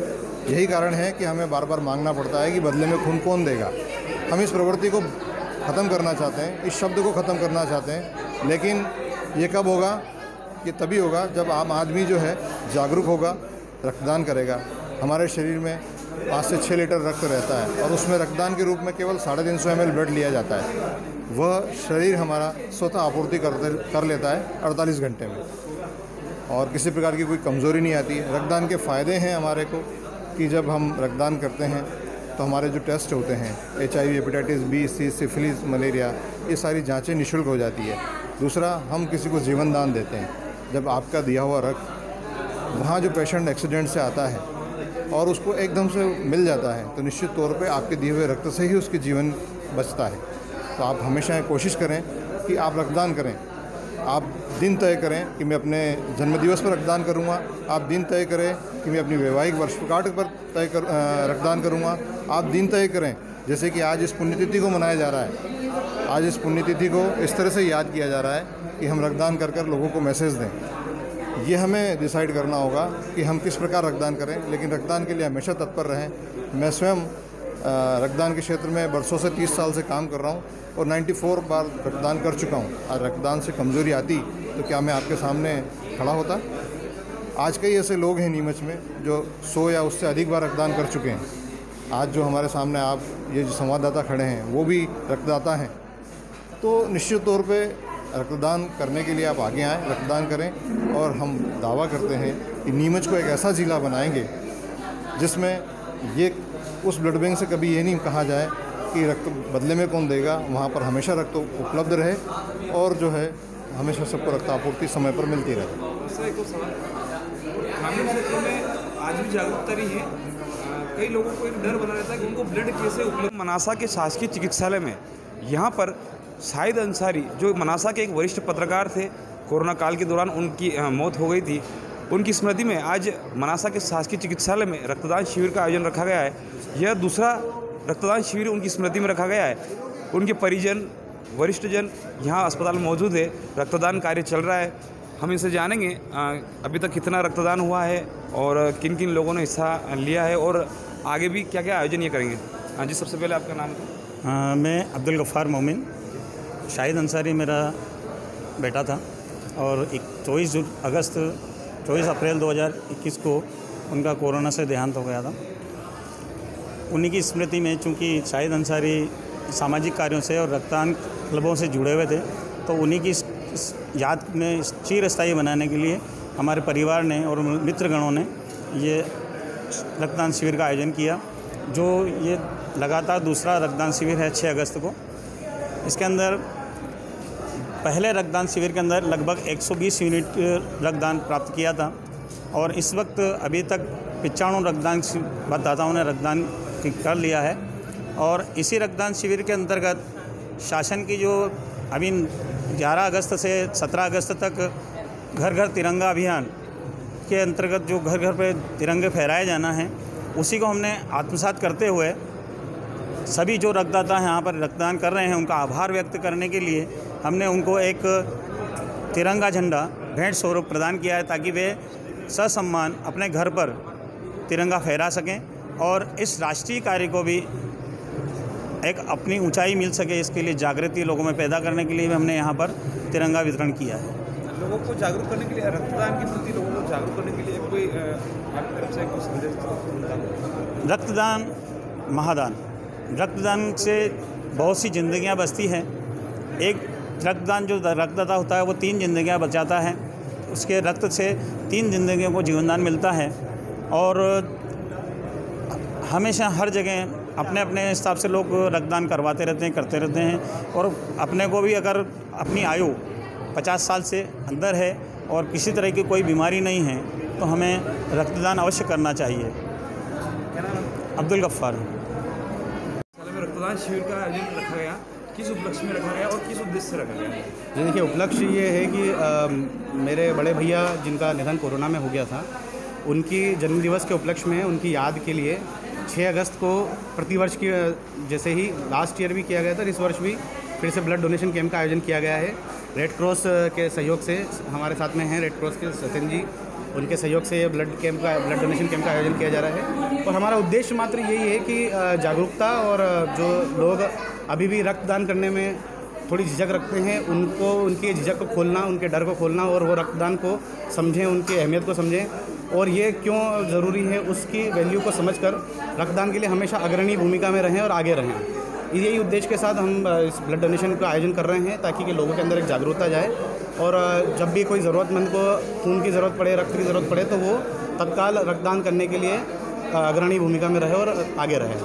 यही कारण है कि हमें बार बार मांगना पड़ता है कि बदले में खून कौन देगा। हम इस प्रवृत्ति को ख़त्म करना चाहते हैं, इस शब्द को ख़त्म करना चाहते हैं, लेकिन ये कब होगा? ये तभी होगा जब आम आदमी जो है जागरूक होगा, रक्तदान करेगा। हमारे शरीर में 5 से 6 लीटर रक्त रहता है और उसमें रक्तदान के रूप में केवल 350 ml ब्लड लिया जाता है। वह शरीर हमारा स्वतः आपूर्ति कर लेता है 48 घंटे में और किसी प्रकार की कोई कमज़ोरी नहीं आती है। रक्तदान के फ़ायदे हैं हमारे को कि जब हम रक्तदान करते हैं तो हमारे जो टेस्ट होते हैं HIV, hepatitis B, C, syphilis, malaria, ये सारी जांचें निःशुल्क हो जाती है। दूसरा, हम किसी को जीवन दान देते हैं। जब आपका दिया हुआ रक्त वहाँ जो पेशेंट एक्सीडेंट से आता है और उसको एकदम से मिल जाता है तो निश्चित तौर पे आपके दिए हुए रक्त से ही उसकी जीवन बचता है। तो आप हमेशा कोशिश करें कि आप रक्तदान करें। आप दिन तय करें कि मैं अपने जन्मदिवस पर रक्तदान करूंगा। आप दिन तय करें कि मैं अपनी वैवाहिक वर्षगांठ पर रक्तदान करूंगा। आप दिन तय करें, जैसे कि आज इस पुण्यतिथि को मनाया जा रहा है। आज इस पुण्यतिथि को इस तरह से याद किया जा रहा है कि हम रक्तदान कर लोगों को मैसेज दें। ये हमें डिसाइड करना होगा कि हम किस प्रकार रक्तदान करें, लेकिन रक्तदान के लिए हमेशा तत्पर रहें। मैं स्वयं रक्तदान के क्षेत्र में वर्षों से 30 साल से काम कर रहा हूँ और 94 बार रक्तदान कर चुका हूँ। और रक्तदान से कमज़ोरी आती तो क्या मैं आपके सामने खड़ा होता? आज कई ऐसे लोग हैं नीमच में जो 100 या उससे अधिक बार रक्तदान कर चुके हैं। आज जो हमारे सामने आप ये जो संवाददाता खड़े हैं वो भी रक्तदाता हैं। तो निश्चित तौर पे रक्तदान करने के लिए आप आगे आएँ, रक्तदान करें। और हम दावा करते हैं कि नीमच को एक ऐसा ज़िला बनाएंगे जिसमें ये उस ब्लड बैंक से कभी ये नहीं कहा जाए कि रक्त बदले में कौन देगा। वहाँ पर हमेशा रक्त उपलब्ध रहे और जो है हमेशा सबको रक्त आपूर्ति समय पर मिलती रहे। ग्रामीण क्षेत्रों में आज भी जागरूकता नहीं है। कई लोगों को एक डर बना रहता है कि उनको ब्लड कैसे उपलब्ध। मनासा के शासकीय चिकित्सालय में यहाँ पर शाहिद अंसारी, जो मनासा के एक वरिष्ठ पत्रकार थे, कोरोना काल के दौरान उनकी मौत हो गई थी। उनकी स्मृति में आज मनासा के शासकीय चिकित्सालय में रक्तदान शिविर का आयोजन रखा गया है। यह दूसरा रक्तदान शिविर उनकी स्मृति में रखा गया है। उनके परिजन, वरिष्ठजन यहाँ अस्पताल में मौजूद है। रक्तदान कार्य चल रहा है। हम इनसे जानेंगे अभी तक कितना रक्तदान हुआ है और किन किन लोगों ने हिस्सा लिया है और आगे भी क्या क्या आयोजन ये करेंगे। हाँ जी, सबसे पहले आपका नाम? मैं अब्दुल गफ़ार मोमिन। शाहिद अंसारी मेरा बेटा था और 24 अप्रैल 2021 को उनका कोरोना से देहांत हो गया था। उन्हीं की स्मृति में, चूँकि शाहिद अंसारी सामाजिक कार्यों से और रक्तदान क्लबों से जुड़े हुए थे, तो उन्हीं की याद में चिरस्थायी बनाने के लिए हमारे परिवार ने और मित्रगणों ने ये रक्तदान शिविर का आयोजन किया, जो ये लगातार दूसरा रक्तदान शिविर है 6 अगस्त को। इसके अंदर पहले रक्तदान शिविर के अंदर लगभग 120 यूनिट रक्तदान प्राप्त किया था और इस वक्त अभी तक 95 रक्तदान मतदाताओं ने रक्तदान कर लिया है। और इसी रक्तदान शिविर के अंतर्गत शासन की जो अभी 11 अगस्त से 17 अगस्त तक घर घर तिरंगा अभियान के अंतर्गत जो घर घर पे तिरंगे फहराए जाना है, उसी को हमने आत्मसात करते हुए सभी जो रक्तदाता यहाँ पर रक्तदान कर रहे हैं उनका आभार व्यक्त करने के लिए हमने उनको एक तिरंगा झंडा भेंट स्वरूप प्रदान किया है, ताकि वे ससम्मान अपने घर पर तिरंगा फहरा सकें और इस राष्ट्रीय कार्य को भी एक अपनी ऊंचाई मिल सके। इसके लिए जागृति लोगों में पैदा करने के लिए भी हमने यहाँ पर तिरंगा वितरण किया है। लोगों को जागरूक करने के लिए, रक्तदान के प्रति लोगों को जागरूक करने के लिए कोई आपकी तरफ से कुछ संदेश? रक्तदान महादान। रक्तदान से बहुत सी जिंदगियां बचती हैं। एक रक्तदान जो रक्तदाता होता है वो 3 जिंदगियां बचाता है। उसके रक्त से 3 जिंदगियों को जीवनदान मिलता है और हमेशा हर जगह अपने अपने हिसाब से लोग रक्तदान करवाते रहते हैं, करते रहते हैं। और अपने को भी अगर अपनी आयु 50 साल से अंदर है और किसी तरह की कोई बीमारी नहीं है तो हमें रक्तदान अवश्य करना चाहिए। अब्दुल गफ्फार। रक्तदान शिविर का आयोजन रखा गया, किस उपलक्ष्य में रखा गया और किस उद्देश्य से रखा गया? जी देखिए, उपलक्ष्य ये है कि मेरे बड़े भैया जिनका निधन कोरोना में हो गया था, उनकी जन्मदिवस के उपलक्ष्य में उनकी याद के लिए 6 अगस्त को प्रतिवर्ष की जैसे ही लास्ट ईयर भी किया गया था, इस वर्ष भी फिर से ब्लड डोनेशन कैंप का आयोजन किया गया है। रेड क्रॉस के सहयोग से हमारे साथ में हैं रेड क्रॉस के सचिन जी, उनके सहयोग से ब्लड डोनेशन कैंप का आयोजन किया जा रहा है। और हमारा उद्देश्य मात्र यही है कि जागरूकता और जो लोग अभी भी रक्तदान करने में थोड़ी झिझक रखते हैं, उनको उनकी झिझक को खोलना, उनके डर को खोलना और वो रक्तदान को समझें, उनकी अहमियत को समझें और ये क्यों ज़रूरी है उसकी वैल्यू को समझकर रक्तदान के लिए हमेशा अग्रणी भूमिका में रहें और आगे रहें। यही उद्देश्य के साथ हम इस ब्लड डोनेशन का आयोजन कर रहे हैं ताकि कि लोगों के अंदर एक जागरूकता जाए और जब भी कोई ज़रूरतमंद को खून की ज़रूरत पड़े, रक्त की ज़रूरत पड़े तो वो तत्काल रक्तदान करने के लिए अग्रणी भूमिका में रहे और आगे रहे।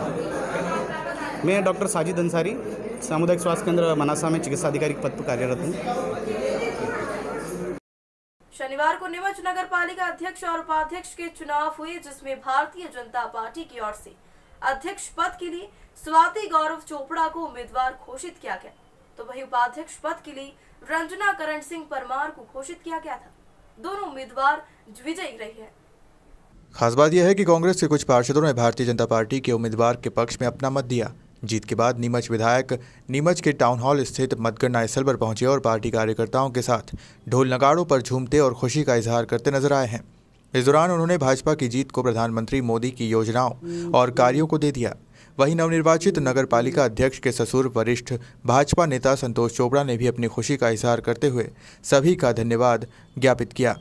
मैं डॉक्टर साजिद अंसारी, सामुदायिक स्वास्थ्य केंद्र मनासा में चिकित्सा अधिकारी पद पर कार्यरत हूँ। शनिवार को नीमच नगर पालिका अध्यक्ष और उपाध्यक्ष के चुनाव हुए, जिसमें भारतीय जनता पार्टी की ओर से अध्यक्ष पद के लिए स्वाति गौरव चोपड़ा को उम्मीदवार घोषित किया गया, तो वही उपाध्यक्ष पद के लिए रंजना करण सिंह परमार को घोषित किया गया था। दोनों उम्मीदवार विजयी रहे हैं। खास बात यह है कि कांग्रेस के कुछ पार्षदों ने भारतीय जनता पार्टी के उम्मीदवार के पक्ष में अपना मत दिया। जीत के बाद नीमच विधायक नीमच के टाउन हॉल स्थित मतगणना स्थल पर पहुंचे और पार्टी कार्यकर्ताओं के साथ ढोल नगाड़ों पर झूमते और खुशी का इजहार करते नजर आए हैं। इस दौरान उन्होंने भाजपा की जीत को प्रधानमंत्री मोदी की योजनाओं और कार्यों को दे दिया। वहीं नवनिर्वाचित नगर पालिका अध्यक्ष के ससुर वरिष्ठ भाजपा नेता संतोष चोपड़ा ने भी अपनी खुशी का इजहार करते हुए सभी का धन्यवाद ज्ञापित किया।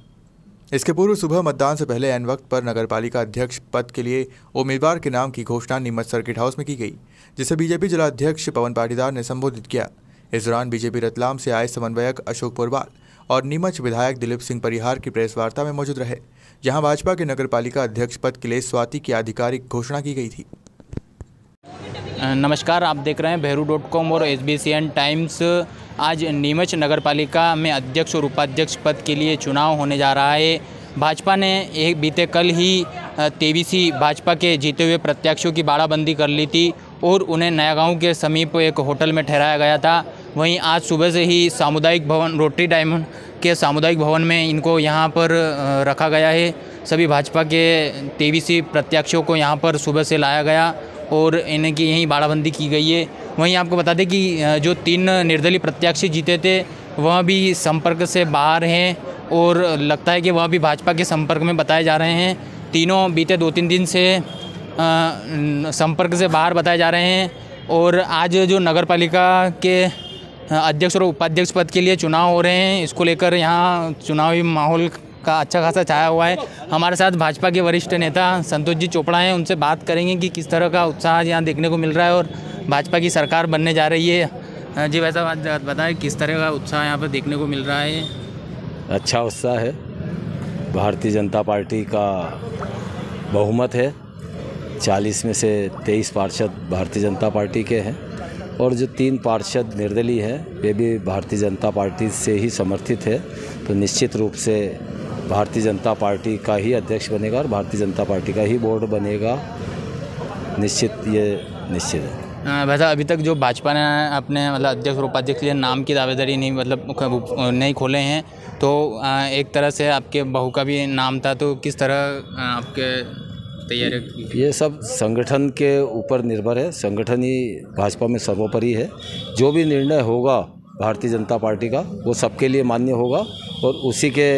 इसके पूर्व सुबह मतदान से पहले ऐन वक्त पर नगर पालिका अध्यक्ष पद के लिए उम्मीदवार के नाम की घोषणा नीमच सर्किट हाउस में की गई, जिसे बीजेपी जिलाध्यक्ष पवन पाटीदार ने संबोधित किया। इस दौरान बीजेपी रतलाम से आए समन्वयक अशोक पुरवाल और नीमच विधायक दिलीप सिंह परिहार की प्रेस वार्ता में मौजूद रहे, जहां भाजपा के नगर पालिका अध्यक्ष पद के लिए स्वाति की आधिकारिक घोषणा की गई थी। नमस्कार, आप देख रहे हैं behru.com और SBCN टाइम्स। आज नीमच नगर पालिका में अध्यक्ष और उपाध्यक्ष पद के लिए चुनाव होने जा रहा है। भाजपा ने बीते कल ही 23 भाजपा के जीते हुए प्रत्याशियों की बाड़ाबंदी कर ली थी और उन्हें नया गांव के समीप एक होटल में ठहराया गया था। वहीं आज सुबह से ही सामुदायिक भवन रोटरी डायमंड के सामुदायिक भवन में इनको यहां पर रखा गया है। सभी भाजपा के 23 प्रत्याशियों को यहां पर सुबह से लाया गया और इनकी यहीं बाड़ाबंदी की गई है। वहीं आपको बता दें कि जो 3 निर्दलीय प्रत्याशी जीते थे वह भी संपर्क से बाहर हैं और लगता है कि वह भी भाजपा के संपर्क में बताए जा रहे हैं। तीनों बीते 2-3 दिन से संपर्क से बाहर बताए जा रहे हैं। और आज जो नगर पालिका के अध्यक्ष और उपाध्यक्ष पद के लिए चुनाव हो रहे हैं, इसको लेकर यहाँ चुनावी माहौल का अच्छा खासा छाया हुआ है। हमारे साथ भाजपा के वरिष्ठ नेता संतोष जी चोपड़ा हैं, उनसे बात करेंगे कि किस तरह का उत्साह यहाँ देखने को मिल रहा है और भाजपा की सरकार बनने जा रही है। जी वैसा बात बताएं, किस तरह का उत्साह यहाँ पर देखने को मिल रहा है? अच्छा उत्साह है। भारतीय जनता पार्टी का बहुमत है। 40 में से 23 पार्षद भारतीय जनता पार्टी के हैं और जो 3 पार्षद निर्दलीय हैं वे भी भारतीय जनता पार्टी से ही समर्थित है। तो निश्चित रूप से भारतीय जनता पार्टी का ही अध्यक्ष बनेगा और भारतीय जनता पार्टी का ही बोर्ड बनेगा, निश्चित है। वैसा अभी तक जो भाजपा ने अपने अध्यक्ष और उपाध्यक्ष के लिए नाम की दावेदारी नहीं खोले हैं, तो एक तरह से आपके बहू का भी नाम था, तो किस तरह आपके तैयारी? ये सब संगठन के ऊपर निर्भर है। संगठन ही भाजपा में सर्वोपरि है। जो भी निर्णय होगा भारतीय जनता पार्टी का वो सबके लिए मान्य होगा और उसी के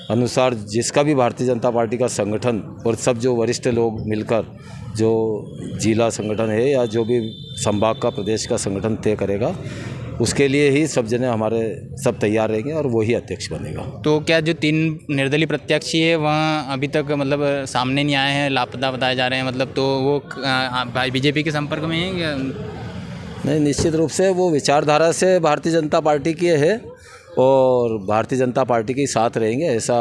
अनुसार जिसका भी भारतीय जनता पार्टी का संगठन और सब जो वरिष्ठ लोग मिलकर जो जिला संगठन है या जो भी संभाग का प्रदेश का संगठन तय करेगा, उसके लिए ही सब जने हमारे सब तैयार रहेंगे और वही अध्यक्ष बनेगा। तो क्या जो 3 निर्दलीय प्रत्याशी है वहाँ अभी तक सामने नहीं आए हैं, लापता बताए जा रहे हैं, तो वो बीजेपी के संपर्क में हैं या नहीं? निश्चित रूप से वो विचारधारा से भारतीय जनता पार्टी की है और भारतीय जनता पार्टी के साथ रहेंगे, ऐसा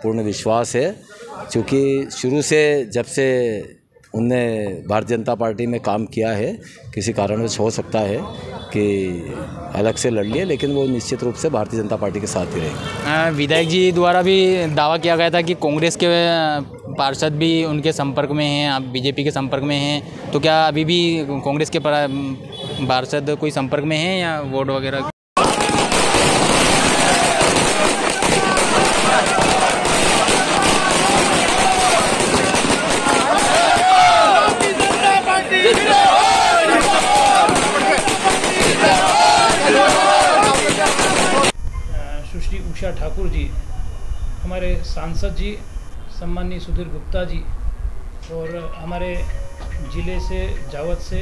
पूर्ण विश्वास है। क्योंकि शुरू से जब से उनने भारतीय जनता पार्टी में काम किया है। किसी कारणवश हो सकता है कि अलग से लड़ लिए, लेकिन वो निश्चित रूप से भारतीय जनता पार्टी के साथ ही रहेंगे। विधायक जी द्वारा भी दावा किया गया था कि कांग्रेस के पार्षद भी उनके संपर्क में हैं, आप बीजेपी के संपर्क में हैं, तो क्या अभी भी कांग्रेस के पार्षद कोई संपर्क में हैं या वोट वगैरह? सुश्री उषा ठाकुर जी, हमारे सांसद जी सम्माननीय सुधीर गुप्ता जी, और हमारे जिले से जावत से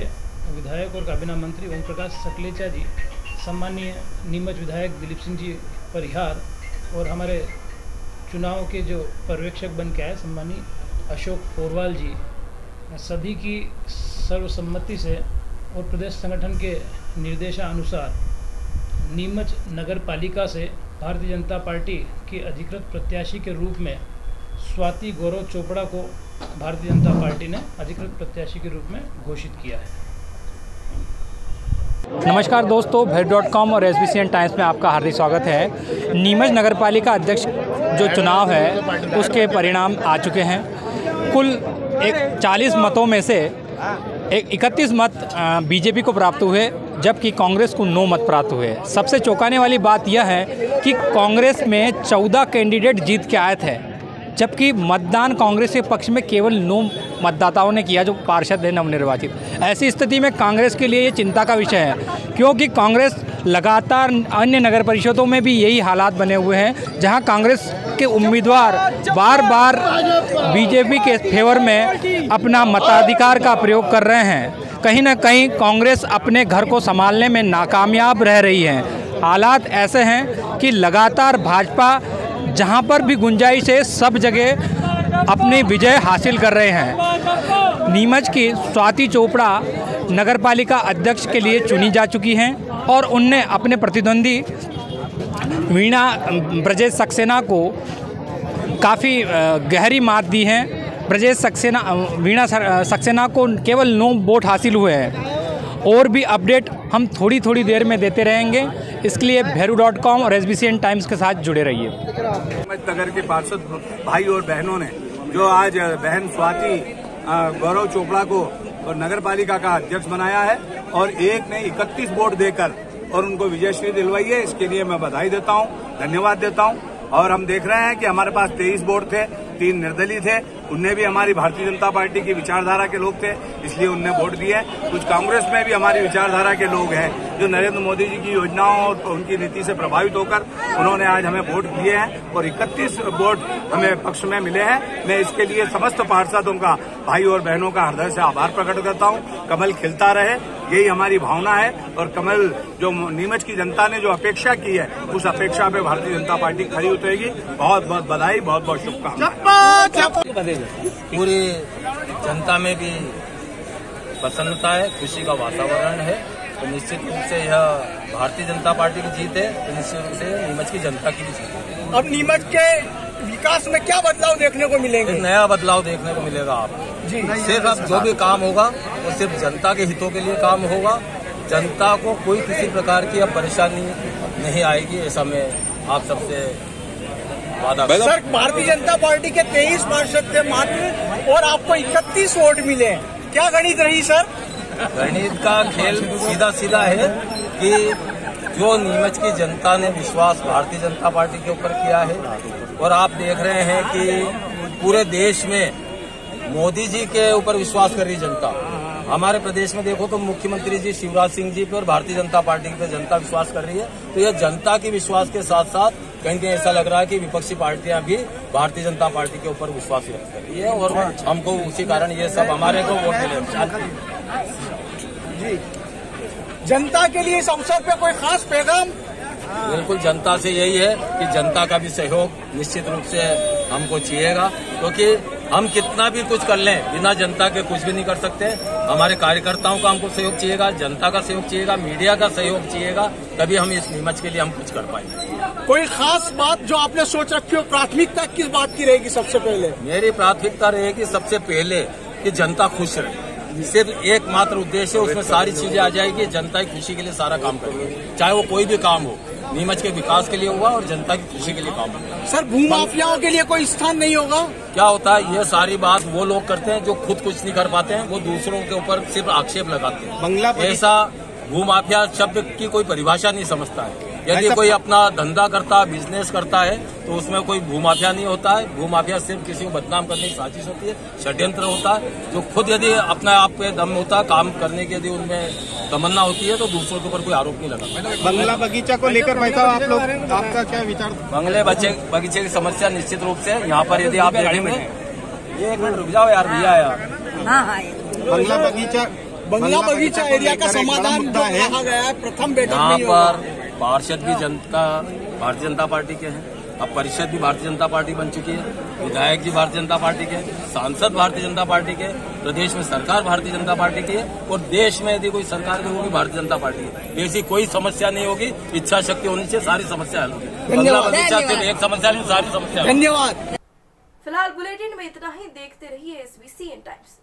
विधायक और काबीना मंत्री ओम प्रकाश सकलेचा जी, सम्माननीय नीमच विधायक दिलीप सिंह जी परिहार, और हमारे चुनाव के जो पर्यवेक्षक बन के आए सम्माननीय अशोक पोरवाल जी, सभी की सर्वसम्मति से और प्रदेश संगठन के निर्देशानुसार नीमच नगर पालिका से भारतीय जनता पार्टी की अधिकृत प्रत्याशी के रूप में स्वाति गौरव चोपड़ा को भारतीय जनता पार्टी ने अधिकृत प्रत्याशी के रूप में घोषित किया है। नमस्कार दोस्तों, भैर.com और SBCN टाइम्स में आपका हार्दिक स्वागत है। नीमच नगर पालिका अध्यक्ष जो चुनाव है उसके परिणाम आ चुके हैं। कुल 40 मतों में से 31 मत बीजेपी को प्राप्त हुए, जबकि कांग्रेस को 9 मत प्राप्त हुए। सबसे चौंकाने वाली बात यह है कि कांग्रेस में 14 कैंडिडेट जीत के आए थे, जबकि मतदान कांग्रेस के पक्ष में केवल 9 मतदाताओं ने किया जो पार्षद है नवनिर्वाचित। ऐसी स्थिति में कांग्रेस के लिए ये चिंता का विषय है, क्योंकि कांग्रेस लगातार अन्य नगर परिषदों में भी यही हालात बने हुए हैं, जहां कांग्रेस के उम्मीदवार बार बार बीजेपी के फेवर में अपना मताधिकार का प्रयोग कर रहे हैं। कहीं ना कहीं कांग्रेस अपने घर को संभालने में नाकामयाब रह रही है। हालात ऐसे हैं कि लगातार भाजपा जहां पर भी गुंजाइश है सब जगह अपनी विजय हासिल कर रहे हैं। नीमच की स्वाति चोपड़ा नगरपालिका अध्यक्ष के लिए चुनी जा चुकी हैं और उनने अपने प्रतिद्वंदी वीणा ब्रजेश सक्सेना को काफ़ी गहरी मात दी है। ब्रजेश सक्सेना वीणा सक्सेना को केवल 9 वोट हासिल हुए हैं। और भी अपडेट हम थोड़ी देर में देते रहेंगे, इसके लिए भैरू.com और SBCN टाइम्स के साथ जुड़े रहिए। नगर के पार्षद भाई और बहनों ने जो आज बहन स्वाति गौरव चोपड़ा को नगर पालिका का अध्यक्ष बनाया है और एक ने 31 वोट देकर और उनको विजयश्री दिलवाई है, इसके लिए मैं बधाई देता हूं, धन्यवाद देता हूं। और हम देख रहे हैं कि हमारे पास 23 वोट थे, 3 निर्दलीय थे, उनने भी हमारी भारतीय जनता पार्टी की विचारधारा के लोग थे, इसलिए उनने वोट दिए। कुछ कांग्रेस में भी हमारी विचारधारा के लोग हैं जो नरेंद्र मोदी जी की योजनाओं और उनकी नीति से प्रभावित होकर उन्होंने आज हमें वोट दिए हैं और 31 वोट हमें पक्ष में मिले हैं। मैं इसके लिए समस्त पार्षदों का, भाई और बहनों का हृदय से आभार प्रकट करता हूँ। कमल खिलता रहे, यही हमारी भावना है और कमल जो नीमच की जनता ने जो अपेक्षा की है उस अपेक्षा पे भारतीय जनता पार्टी खरी उतरेगी। बहुत बहुत बधाई, बहुत बहुत शुभकामनाएं। पूरी जनता में भी प्रसन्नता है, खुशी का वातावरण है, तो निश्चित रूप से यह भारतीय जनता पार्टी की जीत है, तो निश्चित रूप से नीमच की जनता की भी जीत है। अब नीमच के विकास में क्या बदलाव देखने को मिलेंगे? एक नया बदलाव देखने को मिलेगा आपको जी। सिर्फ अब जो भी काम होगा वो सिर्फ जनता के हितों के लिए काम होगा। जनता को कोई किसी प्रकार की अब परेशानी नहीं आएगी, ऐसा मैं आप सबसे वादा। सर, भारतीय जनता पार्टी के 23 पार्षद थे मात्र और आपको 31 वोट मिले, क्या गणित रही सर? गणित का खेल सीधा है कि जो नीमच की जनता ने विश्वास भारतीय जनता पार्टी के ऊपर किया है और आप देख रहे हैं कि पूरे देश में मोदी जी के ऊपर विश्वास कर रही जनता। हमारे प्रदेश में देखो तो मुख्यमंत्री जी शिवराज सिंह जी पे और भारतीय जनता पार्टी पे जनता विश्वास कर रही है, तो यह जनता के विश्वास के साथ साथ कहीं ऐसा लग रहा है कि विपक्षी पार्टियां भी भारतीय जनता पार्टी के ऊपर विश्वास व्यक्त कर रही है और हमको उसी कारण ये सब हमारे को वोट मिले। जी, जनता के लिए इस अवसर पे कोई खास पैगाम? बिल्कुल, जनता से यही है कि जनता का भी सहयोग निश्चित रूप से हमको चाहिएगा, क्योंकि हम कितना भी कुछ कर लें बिना जनता के कुछ भी नहीं कर सकते। हमारे कार्यकर्ताओं का हमको सहयोग चाहिएगा, जनता का सहयोग चाहिएगा, मीडिया का सहयोग चाहिएगा, तभी हम इस नीमच के लिए हम कुछ कर पाएंगे। कोई खास बात जो आपने सोच रखी हो, प्राथमिकता किस बात की रहेगी सबसे पहले? मेरी प्राथमिकता रहेगी सबसे पहले कि जनता खुश रहे। सिर्फ एकमात्र उद्देश्य है, उसमें सारी चीजें आ जाएगी। जनता की खुशी के लिए सारा काम करेंगे, चाहे वो कोई भी काम हो। नीमच के विकास के लिए हुआ और जनता की खुशी के लिए काम होगा। सर भूमाफियाओं के लिए कोई स्थान नहीं होगा? क्या होता है, ये सारी बात वो लोग करते हैं जो खुद कुछ नहीं कर पाते हैं, वो दूसरों के ऊपर सिर्फ आक्षेप लगाते हैं। ऐसा भूमाफिया शब्द की कोई परिभाषा नहीं समझता है। यदि कोई अपना धंधा करता है, बिजनेस करता है, तो उसमें कोई भूमाफिया नहीं होता है। भूमाफिया सिर्फ किसी को बदनाम करने की साजिश होती है, षड्यंत्र होता है। जो खुद यदि अपने आप पे दम होता है, काम करने की यदि उनमें तमन्ना होती है, तो दूसरों के ऊपर कोई आरोप नहीं लगा। बंगला बगीचा को लेकर भाई साहब आप लोग, आपका क्या विचार? बंगले बगीचे की समस्या निश्चित रूप से यहाँ पर यदि आप देखेंगे, ये एक मिनट रुक जाओ यार, भैया यार। बंगला बगीचा एरिया का समाधान कहा गया है, प्रथम बैठक यहाँ पर पार्षद भी भारतीय जनता पार्टी के हैं, अब परिषद भी भारतीय जनता पार्टी बन चुकी है, विधायक भी भारतीय जनता पार्टी के, सांसद भारतीय जनता पार्टी के, प्रदेश में सरकार भारतीय जनता पार्टी की है, और देश में यदि कोई सरकार भी होगी भारतीय जनता पार्टी है। ऐसी कोई समस्या नहीं होगी, इच्छा शक्ति होनी चाहिए, सारी समस्या हल होगी। बंगला बगीचा सिर्फ एक समस्या नहीं, सारी समस्या। धन्यवाद। फिलहाल बुलेटिन में इतना ही। देखते रहिए SBCN टाइम्स।